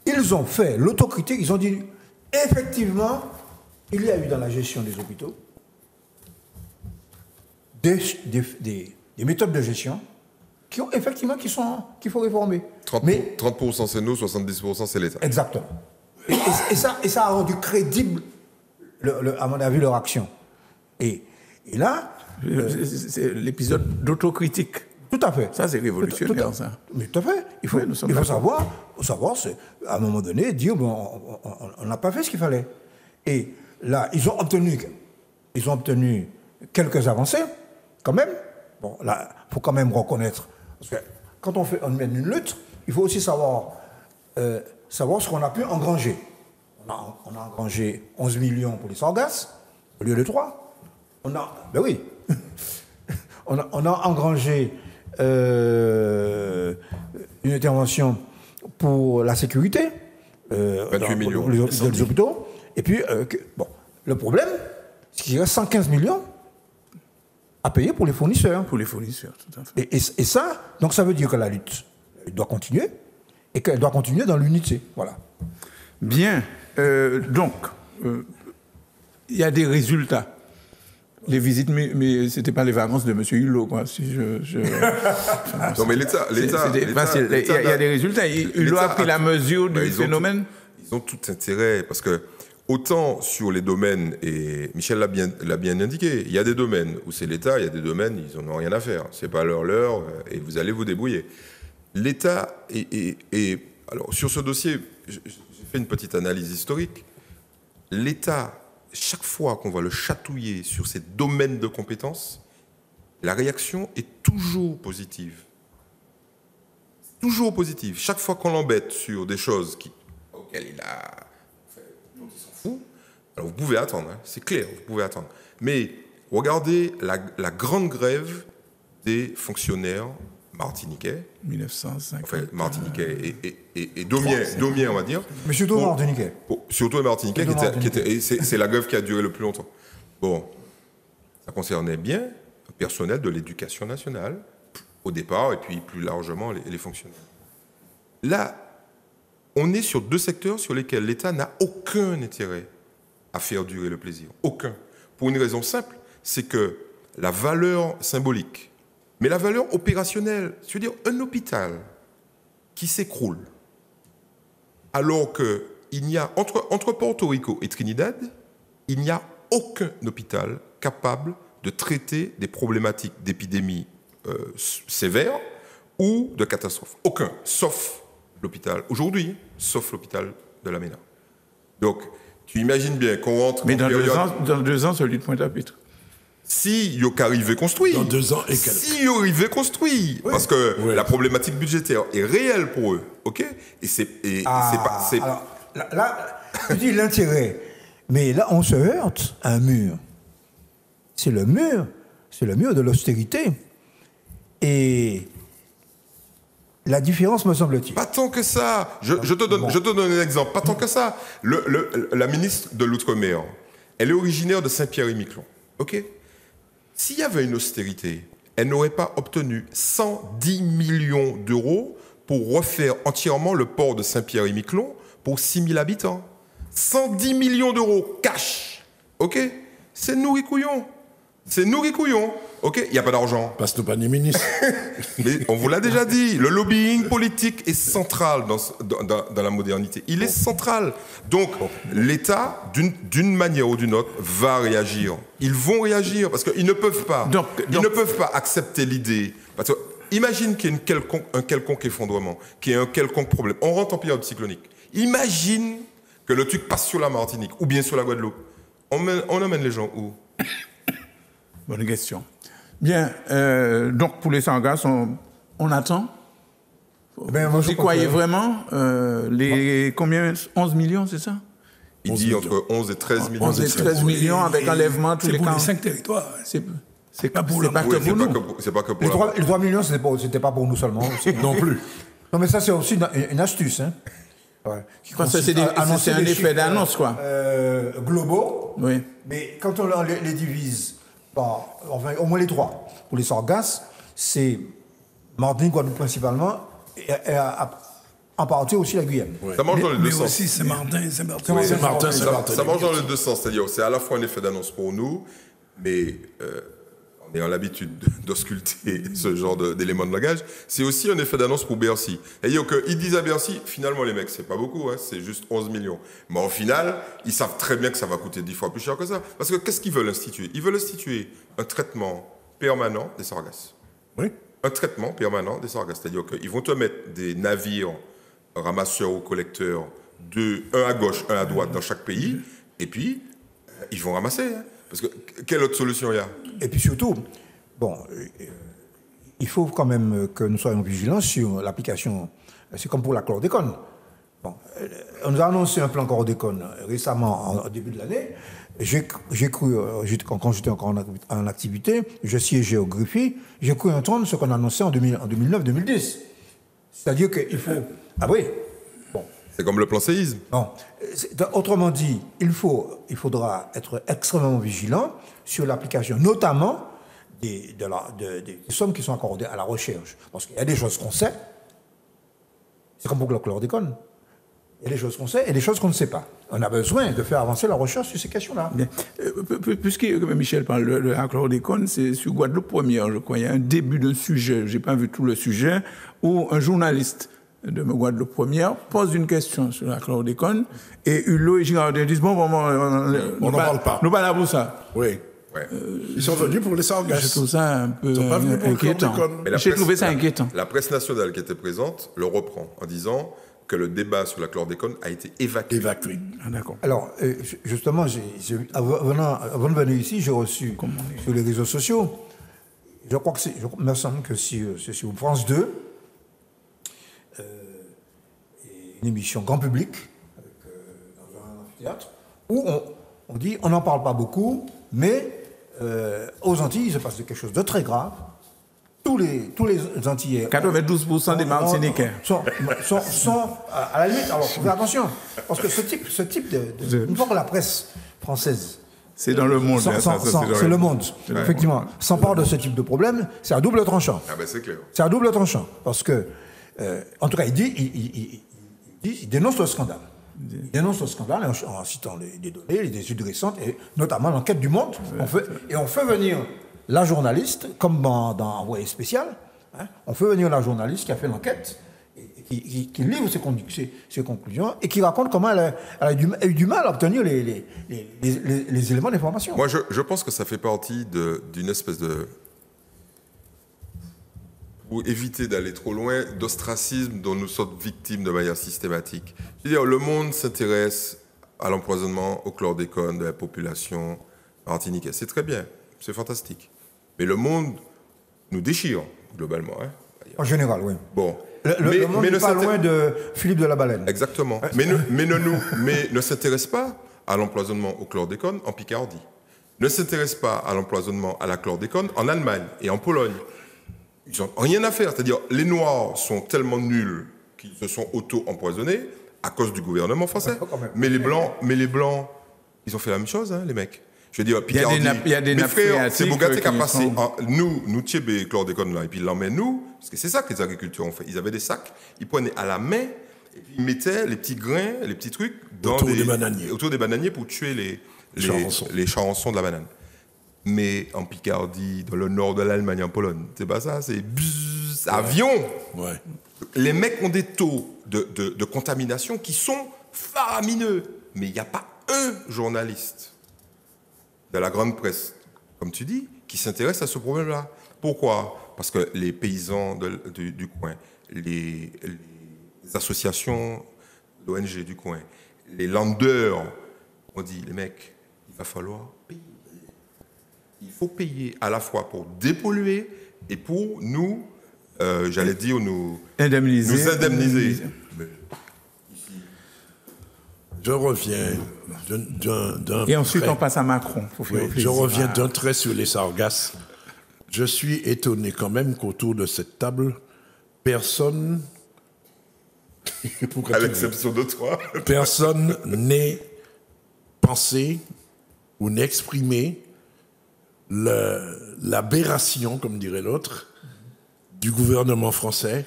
ils ont fait l'autocritique, ils ont dit, effectivement, il y a eu dans la gestion des hôpitaux des méthodes de gestion qui ont effectivement qu'il faut réformer. 30% c'est nous, 70% c'est l'État. Exactement. Et ça a rendu crédible, à mon avis, leur action. Et là... C'est l'épisode d'autocritique. Tout à fait. Ça, c'est révolutionnaire, ça. Mais tout à fait. Il faut savoir, à un moment donné, dire on n'a pas fait ce qu'il fallait. Et là, ils ont obtenu quelques avancées, quand même. Bon, là, il faut quand même reconnaître. Parce que quand on mène une lutte, il faut aussi savoir ce qu'on a pu engranger. On a engrangé 11 millions pour les sargasses, au lieu de 3. Ben oui. on a engrangé une intervention pour la sécurité 28 millions pour les hôpitaux. Et puis, le problème, c'est qu'il y a 115 millions à payer pour les fournisseurs. Pour les fournisseurs, tout à fait. Et ça, donc ça veut dire que la lutte doit continuer et qu'elle doit continuer dans l'unité. Voilà. Bien. Donc, il y a des résultats. Les visites, mais c'était pas les vacances de M. Hulot, quoi. Non, mais l'État, il y a des résultats. Hulot a pris la mesure du phénomène. Ils ont tout intérêt, parce que autant sur les domaines, et Michel l'a bien indiqué, il y a des domaines où c'est l'État, il y a des domaines, ils n'en ont rien à faire. C'est pas leur, et vous allez vous débrouiller. L'État, alors sur ce dossier, j'ai fait une petite analyse historique. L'État, chaque fois qu'on va le chatouiller sur ses domaines de compétences, la réaction est toujours positive. Toujours positive. Chaque fois qu'on l'embête sur des choses auxquelles il s'en fout, alors vous pouvez attendre, hein, c'est clair, vous pouvez attendre. Mais regardez la grande grève des fonctionnaires martiniquais. 1905. Enfin, martiniquais et Daumier, on va dire. Mais surtout martiniquais. Surtout les martiniquais, et c'est la grève qui a duré le plus longtemps. Bon, ça concernait bien le personnel de l'éducation nationale, au départ, et puis plus largement les fonctionnaires. Là, on est sur deux secteurs sur lesquels l'État n'a aucun intérêt à faire durer le plaisir. Aucun. Pour une raison simple, c'est que la valeur symbolique, mais la valeur opérationnelle, c'est-à-dire un hôpital qui s'écroule, alors que il n'y a, entre Porto Rico et Trinidad, il n'y a aucun hôpital capable de traiter des problématiques d'épidémie sévères ou de catastrophes. Aucun, sauf l'hôpital, aujourd'hui, sauf l'hôpital de la MENA. Donc, tu imagines bien qu'on rentre... Mais dans 2 ans, celui de Pointe-à-Pitre. Si il y a arrivé construit. Dans 2 ans et quelques. Si il y a arrivé construit. Oui. Parce que la problématique budgétaire est réelle pour eux. OK? Et c'est pas... Alors, là, tu dis l'intérêt. Mais là, on se heurte à un mur. C'est le mur de l'austérité. Et la différence, me semble-t-il. Pas tant que ça. Je te donne un exemple. Pas tant que ça. La ministre de l'Outre-mer, elle est originaire de Saint-Pierre-et-Miquelon. OK? S'il y avait une austérité, elle n'aurait pas obtenu 110 millions d'euros pour refaire entièrement le port de Saint-Pierre-et-Miquelon pour 6 000 habitants. 110 millions d'euros cash. OK? C'est nourri couillon. C'est nourri couillon. OK? Il n'y a pas d'argent. Passe-nous pas ni ministre. Mais on vous l'a déjà dit. Le lobbying politique est central dans la modernité. Il est central. Donc, l'État, d'une manière ou d'une autre, va réagir. Ils vont réagir parce qu'ils ne peuvent pas. Ils ne peuvent pas accepter l'idée. Parce que, imagine qu'il y ait un quelconque effondrement, qu'il y ait un quelconque problème. On rentre en période cyclonique. Imagine que le truc passe sur la Martinique ou bien sur la Guadeloupe. On amène les gens où? Bonne question. Bien, donc pour les Sargasses, on attend. Vous y croyez vraiment combien? 11 millions, c'est ça? Il dit entre 11 et 13 millions. 11 et 13 millions avec enlèvement tous les camps. C'est pour les 5 territoires. C'est pas pour nous. C'est pas que pour les 3 millions, c'était pas pour nous seulement. Non plus. Non, mais ça, c'est aussi une astuce. Hein. Ouais. C'est un effet d'annonce, quoi. Globaux. Oui. Mais quand on les divise par, enfin, au moins les 3, pour les Sargasses, c'est Martinique, Guadeloupe principalement, et en partie aussi la Guyane. Ouais. Ça mange dans les deux sens. Mais aussi Saint-Martin et Saint-Barthélemy. Oui, Saint-Martin, Saint-Barthélemy. Ça mange dans les deux sens. C'est-à-dire, c'est à la fois un effet d'annonce pour nous, mais en ayant l'habitude d'ausculter ce genre d'éléments de langage, c'est aussi un effet d'annonce pour Bercy. C'est-à-dire qu'ils disent à Bercy, finalement, les mecs, c'est pas beaucoup, hein, c'est juste 11 millions. Mais au final, ils savent très bien que ça va coûter 10 fois plus cher que ça. Parce que qu'est-ce qu'ils veulent instituer? Ils veulent instituer un traitement permanent des sargasses. Oui. Un traitement permanent des sargasses. C'est-à-dire qu'ils vont te mettre des navires ramasseurs ou collecteurs, un à gauche, un à droite dans chaque pays, et puis ils vont ramasser. Hein. Parce que quelle autre solution il y a? Et puis surtout, bon, il faut quand même que nous soyons vigilants sur l'application. C'est comme pour la chlordécone. Bon, on nous a annoncé un plan chlordécone récemment, en début de l'année. J'ai cru, quand j'étais encore en activité, je siégeais au Greffier, j'ai cru entendre ce qu'on annonçait en 2009-2010. C'est-à-dire qu'il faut... Ah oui. Bon. C'est comme le plan séisme. Non. Autrement dit, il faudra être extrêmement vigilant sur l'application, notamment des sommes qui sont accordées à la recherche. Parce qu'il y a des choses qu'on sait, c'est comme pour le chlordécone. Il y a des choses qu'on sait et des choses qu'on ne sait pas. On a besoin de faire avancer la recherche sur ces questions-là. Puisque Michel parle de la chlordécone, c'est sur Guadeloupe première, je crois. Il y a un début d'un sujet, je n'ai pas vu tout le sujet, où un journaliste de Guadeloupe première pose une question sur la chlordécone et Hulot et Girardin disent bon, on n'en parle pas. Nous parlons pour ça. Oui. Ouais. Ils sont venus pour les sargasses. Je trouve ça un peu inquiétant. J'ai trouvé ça inquiétant. La presse nationale qui était présente le reprend en disant que le débat sur la chlordécone a été évacué. Ah, d'accord. Alors, justement, avant de venir ici, j'ai reçu sur les réseaux sociaux, je crois que il me semble que c'est sur France 2, une émission grand public, dans un amphithéâtre, où on dit, on n'en parle pas beaucoup, mais aux Antilles, il se passe quelque chose de très grave. Tous les Antillais... 92% des Martiniquais. Sont à la limite, alors faut faire attention, parce que ce type de une fois que la presse française... C'est dans le monde. C'est le monde, effectivement. S'empare de ce type de problème, c'est à double tranchant. Ah ben c'est clair. C'est à double tranchant, parce que, en tout cas, il dénonce le scandale. Il dénonce le scandale en citant des données, les études récentes, et notamment l'enquête du Monde. On fait venir la journaliste, comme dans Envoyé spécial, hein, on fait venir la journaliste qui a fait l'enquête et qui livre ses conclusions et qui raconte comment elle a eu du mal à obtenir les éléments d'information. Moi, je pense que ça fait partie d'une espèce de... Pour éviter d'aller trop loin, d'ostracisme dont nous sommes victimes de manière systématique. Je veux dire, le monde s'intéresse à l'empoisonnement au chlordécone de la population martiniquaise. C'est très bien, c'est fantastique. Mais le monde nous déchire, globalement. Hein. En général, oui. Bon. Le monde n'est pas loin de Philippe de la Baleine. Exactement. Mais ne s'intéresse pas à l'empoisonnement au chlordécone en Picardie. Ne s'intéresse pas à l'empoisonnement à la chlordécone en Allemagne et en Pologne. Ils n'ont rien à faire. C'est-à-dire, les Noirs sont tellement nuls qu'ils se sont auto-empoisonnés à cause du gouvernement français. Mais les Blancs, ils ont fait la même chose, hein, les mecs. Je veux dire, Picardie, il y a des mes nappes frères, c'est Bogaté qui a passé. sont... Nous tchébé chlordécone là, et puis ils l'emmènent nous, parce que c'est ça que les agriculteurs ont fait. Ils avaient des sacs, ils prenaient à la main, et puis ils mettaient les petits grains, les petits trucs autour des bananiers pour tuer les charançons de la banane. Mais en Picardie, dans le nord de l'Allemagne, en Pologne, c'est pas ça, c'est avion. Ouais. Les mecs ont des taux de contamination qui sont faramineux. Mais il n'y a pas un journaliste de la grande presse, comme tu dis, qui s'intéresse à ce problème-là. Pourquoi ? Parce que les paysans du coin, les associations d'ONG du coin, les landeurs ont dit, les mecs, il va falloir payer. Il faut payer à la fois pour dépolluer et pour nous, j'allais dire, nous indemniser. Je reviens d'un Et ensuite, trait. on passe à Macron. Je reviens d'un trait sur les sargasses. Je suis étonné quand même qu'autour de cette table, personne, À l'exception de toi. personne n'ait pensé ou n'ait exprimé l'aberration, comme dirait l'autre, du gouvernement français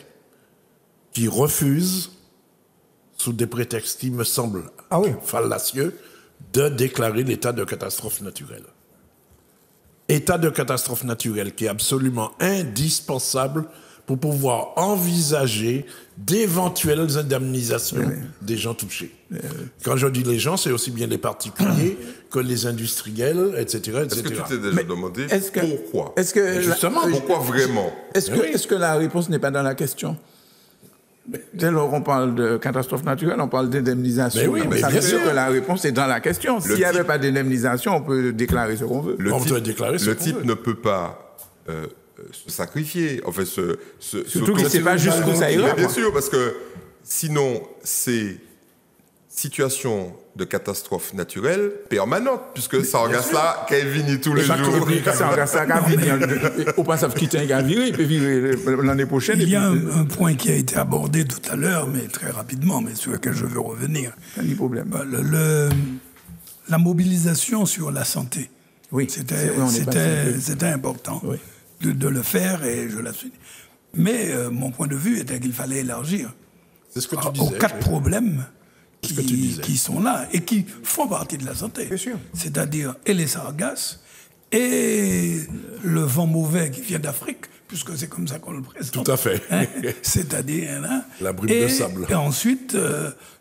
qui refuse, sous des prétextes qui me semblent fallacieux, de déclarer l'état de catastrophe naturelle. État de catastrophe naturelle qui est absolument indispensable pour pouvoir envisager d'éventuelles indemnisations des gens touchés. Quand je dis les gens, c'est aussi bien les particuliers que les industriels, etc. Est-ce que tu t'es déjà demandé pourquoi Justement, pourquoi vraiment? Est-ce que la réponse n'est pas dans la question? Dès lors qu'on parle de catastrophe naturelle, on parle d'indemnisation. Mais oui, mais ça bien veut dire sûr. que la réponse est dans la question. S'il n'y avait pas d'indemnisation, on peut déclarer ce qu'on veut. Le le type ne peut pas se sacrifier. En fait, Surtout qu'il ne sait pas jusqu'où ça ira. Bien sûr, parce que sinon, c'est situation de catastrophe naturelle permanente, puisque ça regarde là, Kevin tous les jours. Ça regarde ça, au pas savent quitter un gars viré, il peut vivre l'année prochaine. Il y a un point qui a été abordé tout à l'heure, mais très rapidement, mais sur lequel je veux revenir. Pas de problème. La mobilisation sur la santé. Oui, C'était important de le faire et je l'assume. Mais mon point de vue était qu'il fallait élargir c'est ce que tu disais, aux quatre problèmes ce que tu disais. qui sont là et qui font partie de la santé. Bien sûr. C'est-à-dire et les sargasses et le vent mauvais qui vient d'Afrique, puisque c'est comme ça qu'on le présente. Tout à fait. Hein? C'est-à-dire la brume de sable. Et ensuite,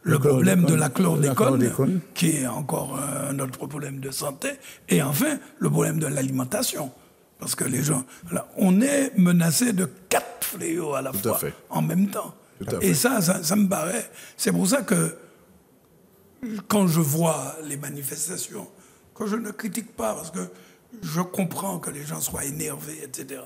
le problème de la chlordécone, chlordécone, qui est encore un autre problème de santé. Et enfin, le problème de l'alimentation. Parce que les gens... Là, on est menacé de 4 fléaux à la fois, en même temps. Et ça me paraît... C'est pour ça que, quand je vois les manifestations, que je ne critique pas, parce que je comprends que les gens soient énervés, etc.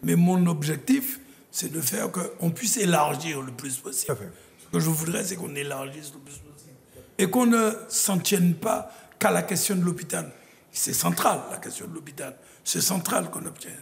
Mais mon objectif, c'est de faire qu'on puisse élargir le plus possible. Ce que je voudrais, c'est qu'on élargisse le plus possible. Et qu'on ne s'en tienne pas qu'à la question de l'hôpital. C'est central, la question de l'hôpital. C'est central qu'on obtienne.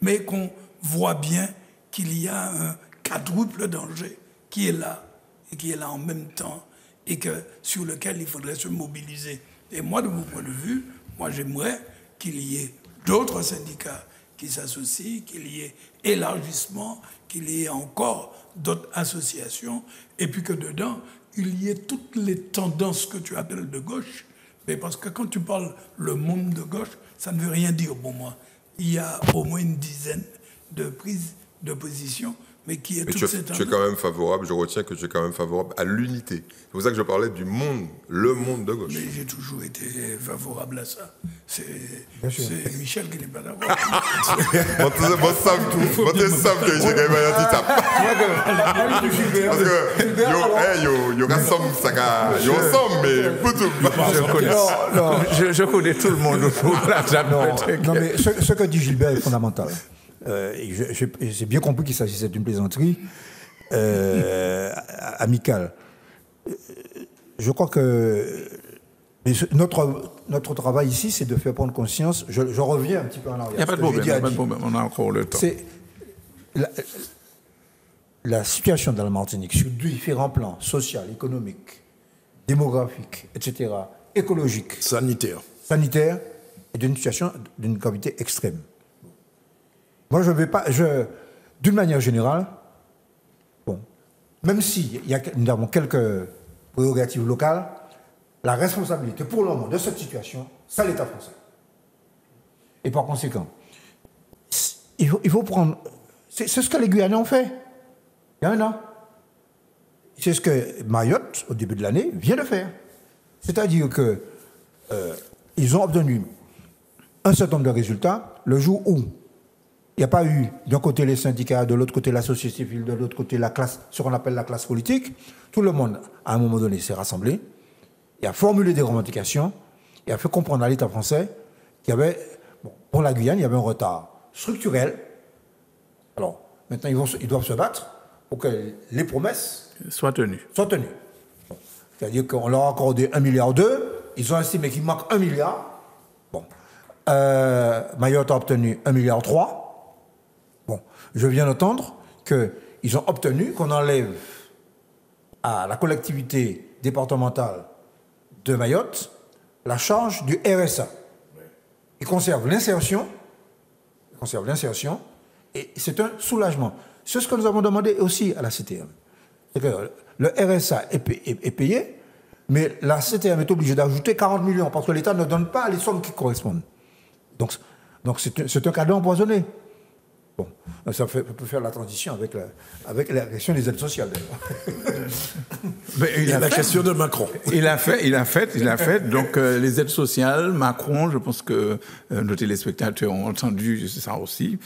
Mais qu'on voit bien qu'il y a un quadruple danger qui est là, et qui est là en même temps, et sur lequel il faudrait se mobiliser. Et moi, de mon point de vue, moi j'aimerais qu'il y ait d'autres syndicats qui s'associent, qu'il y ait élargissement, qu'il y ait encore d'autres associations, et puis que dedans, il y ait toutes les tendances que tu appelles de gauche. Mais parce que quand tu parles le monde de gauche, ça ne veut rien dire pour moi. Il y a au moins une dizaine de prises de position, Mais qui est Mais toute tu cette es quand même favorable, je retiens que tu es quand même favorable à l'unité. C'est pour ça que je parlais du monde, le monde de gauche. Mais j'ai toujours été favorable à ça. C'est sûr. Michel qui n'est pas d'accord. Bon, simple que j'ai quand même un petit tape. Parce que, yo rassemble ça, yo ensemble, mais pour tout. Je connais tout le monde autour de la table. Non, mais ce que dit Gilbert est fondamental. J'ai bien compris qu'il s'agissait d'une plaisanterie amicale. Je crois que notre travail ici, c'est de faire prendre conscience. Je reviens un petit peu en arrière. Il n'y a pas de problème, on a encore le temps. C'est la situation dans la Martinique, sur différents plans, social, économique, démographique, etc., écologique, Sanitaire. est d'une situation d'une gravité extrême. Moi, je ne vais pas. D'une manière générale, bon, même si nous avons quelques prérogatives locales, la responsabilité pour le moment de cette situation, c'est l'État français. Et par conséquent, il faut prendre. C'est ce que les Guyanais ont fait. Il y a un an. C'est ce que Mayotte, au début de l'année, vient de faire. C'est-à-dire qu'ils ont obtenu un certain nombre de résultats le jour où il n'y a pas eu d'un côté les syndicats, de l'autre côté la société civile, de l'autre côté la classe, ce qu'on appelle la classe politique. Tout le monde, à un moment donné, s'est rassemblé. Il a formulé des revendications. Il a fait comprendre à l'État français qu'il y avait, pour la Guyane, il y avait un retard structurel. Alors, maintenant, ils doivent se battre pour que les promesses Soient tenues. C'est-à-dire qu'on leur a accordé 1,2 milliard. Ils ont estimé qu'il manque 1 milliard. Bon. Mayotte a obtenu 1,3 milliard. Bon. Je viens d'entendre qu'ils ont obtenu qu'on enlève à la collectivité départementale de Mayotte la charge du RSA. Ils conservent l'insertion. Et c'est un soulagement. C'est ce que nous avons demandé aussi à la CTM. C'est que le RSA est payé, mais la CTM est obligée d'ajouter 40 millions parce que l'État ne donne pas les sommes qui correspondent. Donc c'est un cadeau empoisonné. Bon, ça peut faire la transition avec la question des aides sociales. Et la question de Macron. Il a fait. Donc, les aides sociales, Macron, je pense que nos téléspectateurs ont entendu ça aussi.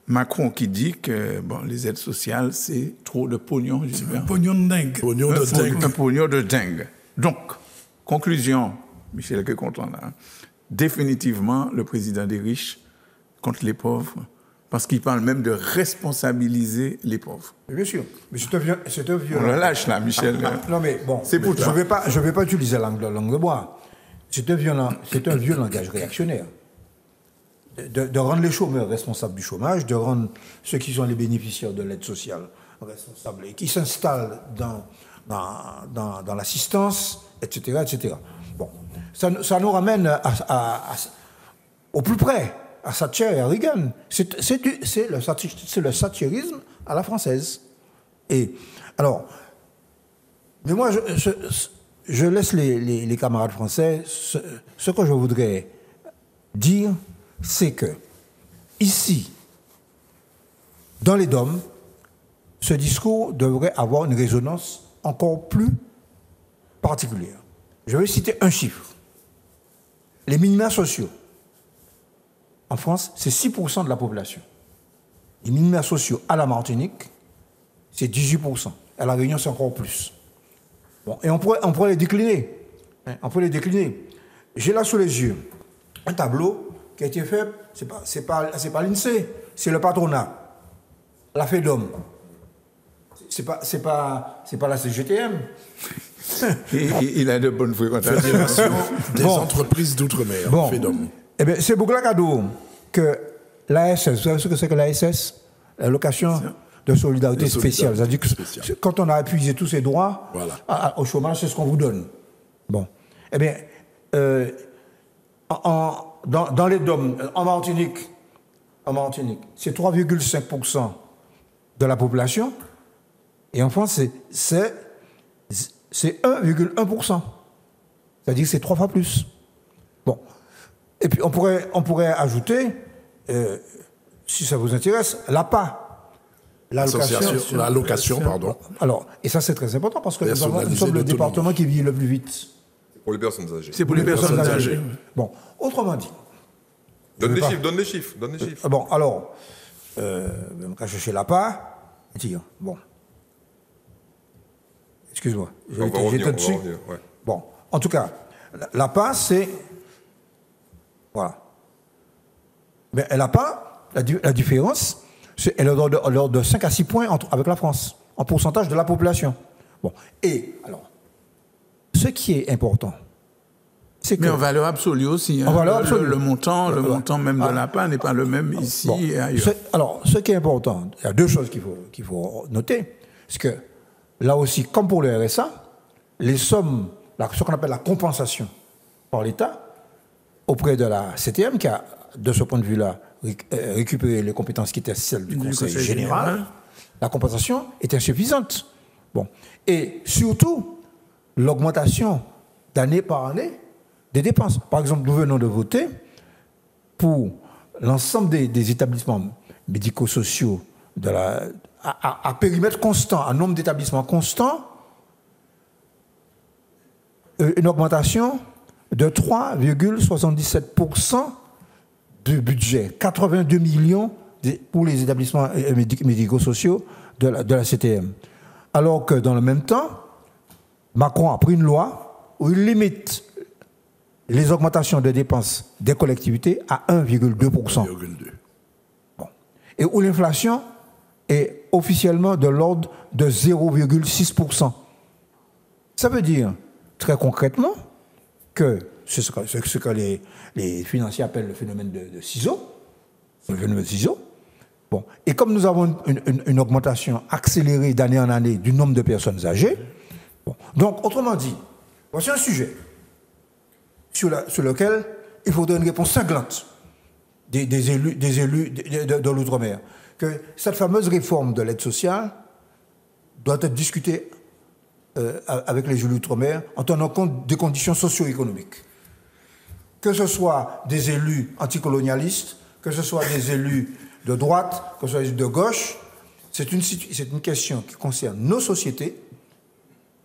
Macron qui dit que les aides sociales, c'est trop de pognon. Un pognon de dingue. Un pognon de dingue. Donc, conclusion, Michel qui est content là. Définitivement, le président des riches contre les pauvres, parce qu'il parle même de responsabiliser les pauvres. Bien sûr. Mais c'est un vieux. On le lâche là, Michel. Non mais bon, c'est pour toi. Je vais pas utiliser la langue de bois. C'est un vieux langage réactionnaire. De rendre les chômeurs responsables du chômage, de rendre ceux qui sont les bénéficiaires de l'aide sociale responsables et qui s'installent dans l'assistance, etc., etc. Bon, ça nous ramène au plus près, à Thatcher et à Reagan. C'est le thatcherisme à la française. Et alors, mais moi, je laisse les camarades français. Ce que je voudrais dire, c'est que, ici, dans les DOM, ce discours devrait avoir une résonance encore plus particulière. Je vais citer un chiffre. Les minima sociaux, en France, c'est 6% de la population. Les minima sociaux à la Martinique, c'est 18%. À La Réunion, c'est encore plus. Bon, et on pourrait les décliner. On pourrait les décliner. J'ai là sous les yeux un tableau qui a été fait, c'est pas l'INSEE, c'est le patronat, la FEDOM. C'est pas la CGTM. Il a de bonnes fréquentations. Fédération des entreprises d'outre-mer, FEDOM. Eh bien, c'est beaucoup là cadeau que l'ASS, vous savez ce que c'est que l'ASS? L'allocation de solidarité spéciale. C'est-à-dire que quand on a épuisé tous ses droits au chômage, c'est ce qu'on vous donne. Bon. Eh bien, dans les DOM, en Martinique, c'est 3,5% de la population. Et en France, c'est 1,1%. C'est-à-dire que c'est 3 fois plus. Bon. Et puis, on pourrait ajouter, si ça vous intéresse, l'APA. L'allocation, pardon. Alors, et ça c'est très important parce que nous sommes le l'autonomie. département qui vit le plus vite. Pour les personnes âgées. C'est pour les personnes âgées. Bon, autrement dit. Donne les chiffres. Bon, alors, je vais me cacher chez l'APA. Bon. Excuse-moi. On va revenir. Ouais. Bon, en tout cas, l'APA, c'est. Voilà. Mais l'APA, la différence, elle est de l'ordre de 5 à 6 points avec la France, en pourcentage de la population. Bon. Et, alors, ce qui est important, c'est que. Mais en valeur absolue aussi. Hein. En valeur absolue. Le montant même de l'APA n'est pas le même ici et ailleurs. Alors, ce qui est important, il y a deux choses qu'il faut noter. C'est que, là aussi, comme pour le RSA, les sommes, ce qu'on appelle la compensation par l'État, auprès de la CTM, qui a, de ce point de vue-là, récupéré les compétences qui étaient celles du Conseil général, la compensation est insuffisante. Bon. Et surtout, l'augmentation d'année par année des dépenses. Par exemple, nous venons de voter pour l'ensemble des établissements médico-sociaux à périmètre constant, à nombre d'établissements constant, une augmentation de 3,77% du budget, 82 millions pour les établissements médico-sociaux de la CTM. Alors que dans le même temps, Macron a pris une loi où il limite les augmentations de dépenses des collectivités à 1,2%. Bon. Et où l'inflation est officiellement de l'ordre de 0,6%. Ça veut dire, très concrètement, que c'est ce que les financiers appellent le phénomène de ciseaux. Le phénomène de ciseaux. Bon. Et comme nous avons une augmentation accélérée d'année en année du nombre de personnes âgées, bon. Donc, autrement dit, voici un sujet sur lequel il faudrait une réponse cinglante des élus de l'outre-mer. Que cette fameuse réforme de l'aide sociale doit être discutée avec les élus d'outre-mer en tenant compte des conditions socio-économiques. Que ce soit des élus anticolonialistes, que ce soit des élus de droite, que ce soit des élus de gauche, c'est une question qui concerne nos sociétés.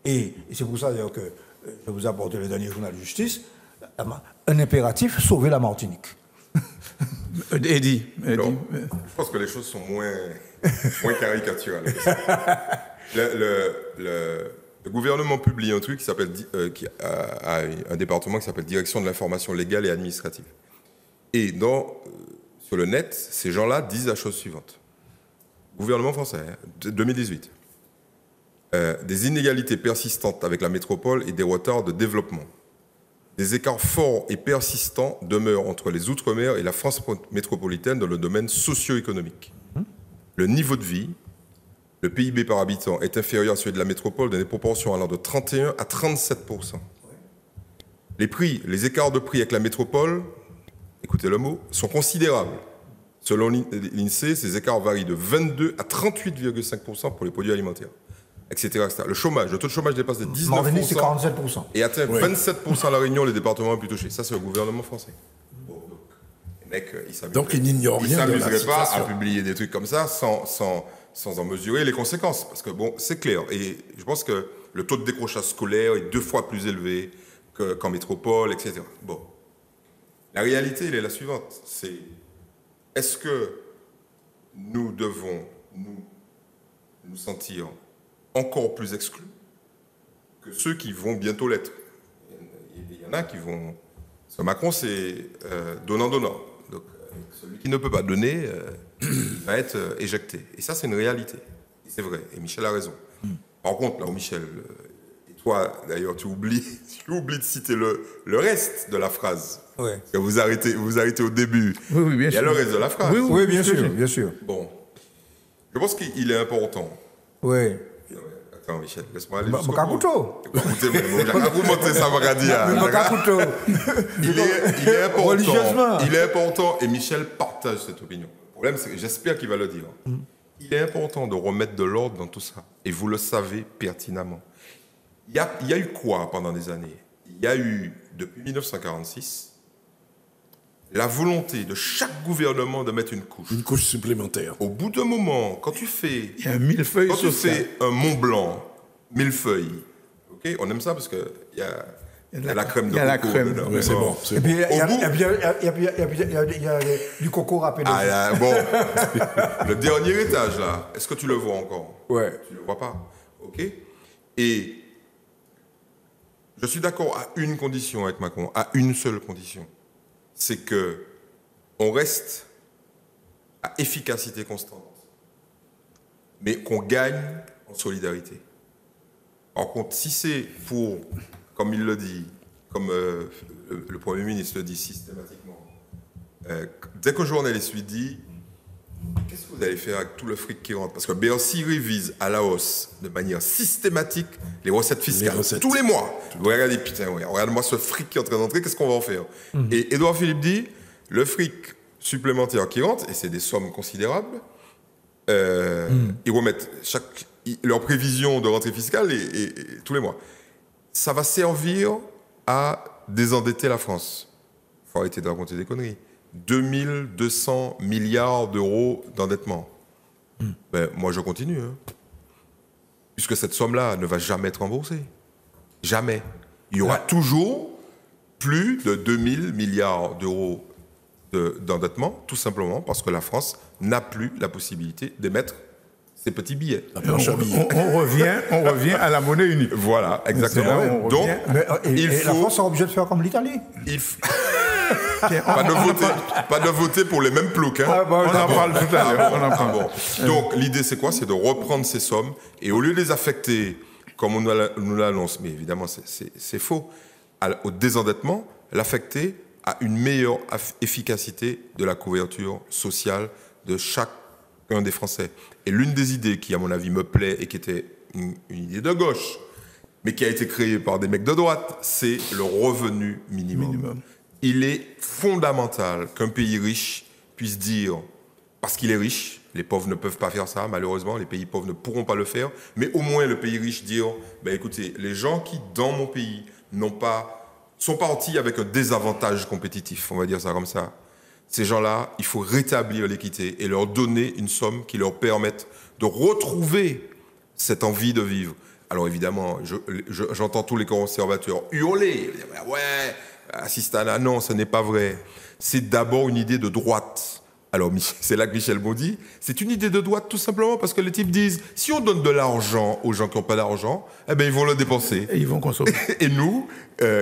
Et c'est pour ça d'ailleurs que je vous ai apporté le dernier journal de justice, un impératif, sauver la Martinique. Eddie. Je pense que les choses sont moins caricaturales. Le gouvernement publie un truc qui a un département qui s'appelle Direction de l'information légale et administrative. Et sur le net, ces gens-là disent la chose suivante. Gouvernement français, 2018. Des inégalités persistantes avec la métropole et des retards de développement. Des écarts forts et persistants demeurent entre les Outre-mer et la France métropolitaine dans le domaine socio-économique. Le niveau de vie, le PIB par habitant est inférieur à celui de la métropole dans des proportions allant de 31 à 37%. Les écarts de prix avec la métropole, écoutez le mot, sont considérables. Selon l'INSEE, ces écarts varient de 22 à 38,5% pour les produits alimentaires, etc., etc. Le taux de chômage dépasse de 19% c'est 47%. et atteint 27% à La Réunion, les départements les plus touchés. Ça, c'est le gouvernement français. Bon, donc, les mecs, donc, ils n'ignorent rien de la s'amuseraient pas situation. à publier des trucs comme ça sans en mesurer les conséquences. Parce que, bon, c'est clair. Et je pense que le taux de décrochage scolaire est 2 fois plus élevé qu'en métropole, etc. Bon. La réalité, elle est la suivante. Est-ce que nous devons nous sentir encore plus exclus que ceux qui vont bientôt l'être? Il y en a qui vont... Parce que Macron, c'est donnant-donnant. Donc, celui qui ne peut pas donner va être éjecté. Et ça, c'est une réalité. Et c'est vrai. Et Michel a raison. Par contre, là où Michel... et toi, d'ailleurs, tu oublies de citer le reste de la phrase. Ouais. Parce que vous arrêtez au début. Oui, bien sûr. Il y a le reste de la phrase. Oui, bien sûr. Bon. Je pense qu'il est important. Oui. Attends, Michel, laisse-moi aller. Makakuto. Il est important, et Michel partage cette opinion. Le problème, c'est que j'espère qu'il va le dire. Il est important de remettre de l'ordre dans tout ça. Et vous le savez pertinemment. Il y a eu quoi pendant des années? Il y a eu, depuis 1946, la volonté de chaque gouvernement de mettre une couche. Une couche supplémentaire. Au bout d'un moment, quand tu fais, Il y a un millefeuille quand tu social. fais un Mont Blanc, millefeuille, ok, on aime ça parce que il y a la crème de il y a la coco crème. dedans. Oui, c'est bon. c'est Et puis, bon. il y a- Au bout- et puis, il y a du coco râpé Ah dessus. là, bon, le dernier étage là, est-ce que tu le vois encore? Ouais. Tu le vois pas, ok? Et je suis d'accord à une condition avec Macron, à une seule condition, c'est que on reste à efficacité constante, mais qu'on gagne en solidarité. Par contre, si c'est pour, comme il le dit, comme le Premier ministre le dit systématiquement, dès qu'un journaliste lui dit « Qu'est-ce que vous allez faire avec tout le fric qui rentre ?» Parce que Bercy révise à la hausse de manière systématique les recettes fiscales. Les recettes. Tous les mois. Vous regardez, putain, ouais, regarde-moi ce fric qui est en train d'entrer, qu'est-ce qu'on va en faire? Et Édouard Philippe dit « Le fric supplémentaire qui rentre, et c'est des sommes considérables, ils remettent leur prévision de rentrée fiscale et tous les mois. Ça va servir à désendetter la France. Il faut arrêter de raconter des conneries. 2200 milliards d'euros d'endettement. Ben, moi, je continue. Hein. Puisque cette somme-là ne va jamais être remboursée. Jamais. Il y aura toujours plus de 2000 milliards d'euros d'endettement, tout simplement parce que la France n'a plus la possibilité d'émettre ces petits billets. On revient à la monnaie unique. Voilà, exactement. C'est là où on Donc, revient. Mais, il la faut... France sera obligée de faire comme l'Italie. Il faut... pas de voter pour les mêmes ploucs. Hein. On en parle tout à l'heure. On en parle. Bon. Donc, l'idée, c'est quoi? C'est de reprendre ces sommes et au lieu de les affecter, comme on nous l'annonce, mais évidemment, c'est faux, au désendettement, l'affecter à une meilleure efficacité de la couverture sociale de chacun des Français. Et l'une des idées qui, à mon avis, me plaît et qui était une idée de gauche, mais qui a été créée par des mecs de droite, c'est le revenu minimum. Il est fondamental qu'un pays riche puisse dire, parce qu'il est riche, les pauvres ne peuvent pas faire ça, malheureusement, les pays pauvres ne pourront pas le faire, mais au moins le pays riche dire, ben écoutez, les gens qui, dans mon pays, sont partis avec un désavantage compétitif, on va dire ça comme ça. Ces gens-là, il faut rétablir l'équité et leur donner une somme qui leur permette de retrouver cette envie de vivre. Alors évidemment, j'entends tous les conservateurs hurler, « Ouais, Assistana, non, ce n'est pas vrai. » C'est d'abord une idée de droite. Alors c'est là que Michel Baudy, c'est une idée de droite tout simplement parce que les types disent, si on donne de l'argent aux gens qui n'ont pas d'argent, eh ben ils vont le dépenser. Et ils vont consommer. Et nous,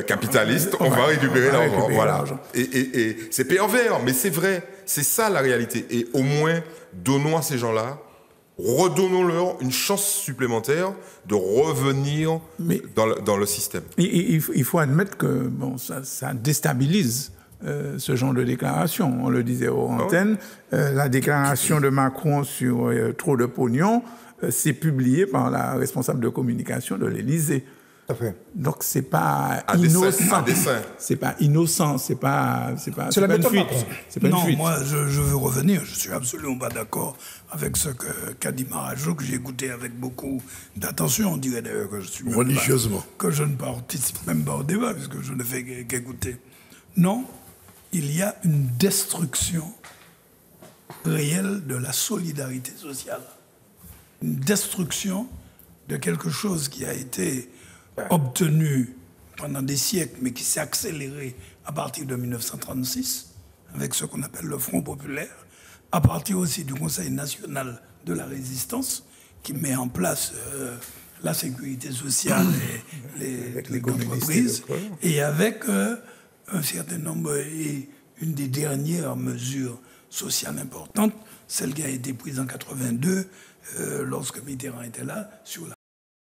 capitalistes, on va récupérer l'argent. Voilà. Et c'est pervers, mais c'est vrai. C'est ça la réalité. Et au moins, donnons à ces gens-là, redonnons-leur une chance supplémentaire de revenir dans le système. Il faut admettre que bon, ça déstabilise ce genre de déclaration. On le disait aux antennes. La déclaration de Macron sur trop de pognon, c'est publié par la responsable de communication de l'Élysée. Donc c'est pas innocent. C'est pas innocent. C'est pas la une méthode fuite. Macron. C'est pas une Non, fuite. moi, je veux revenir. Je suis absolument pas d'accord avec ce qu'a dit Marajo, que j'ai écouté avec beaucoup d'attention. On dirait d'ailleurs que je suis même Religieusement. que je ne participe même pas au débat, puisque je ne fais qu'écouter. Non, il y a une destruction réelle de la solidarité sociale. Une destruction de quelque chose qui a été obtenu pendant des siècles, mais qui s'est accéléré à partir de 1936, avec ce qu'on appelle le Front populaire, à partir aussi du Conseil national de la résistance, qui met en place la sécurité sociale et les entreprises, et avec un certain nombre, et une des dernières mesures sociales importantes, celle qui a été prise en 82, lorsque Mitterrand était là, sur la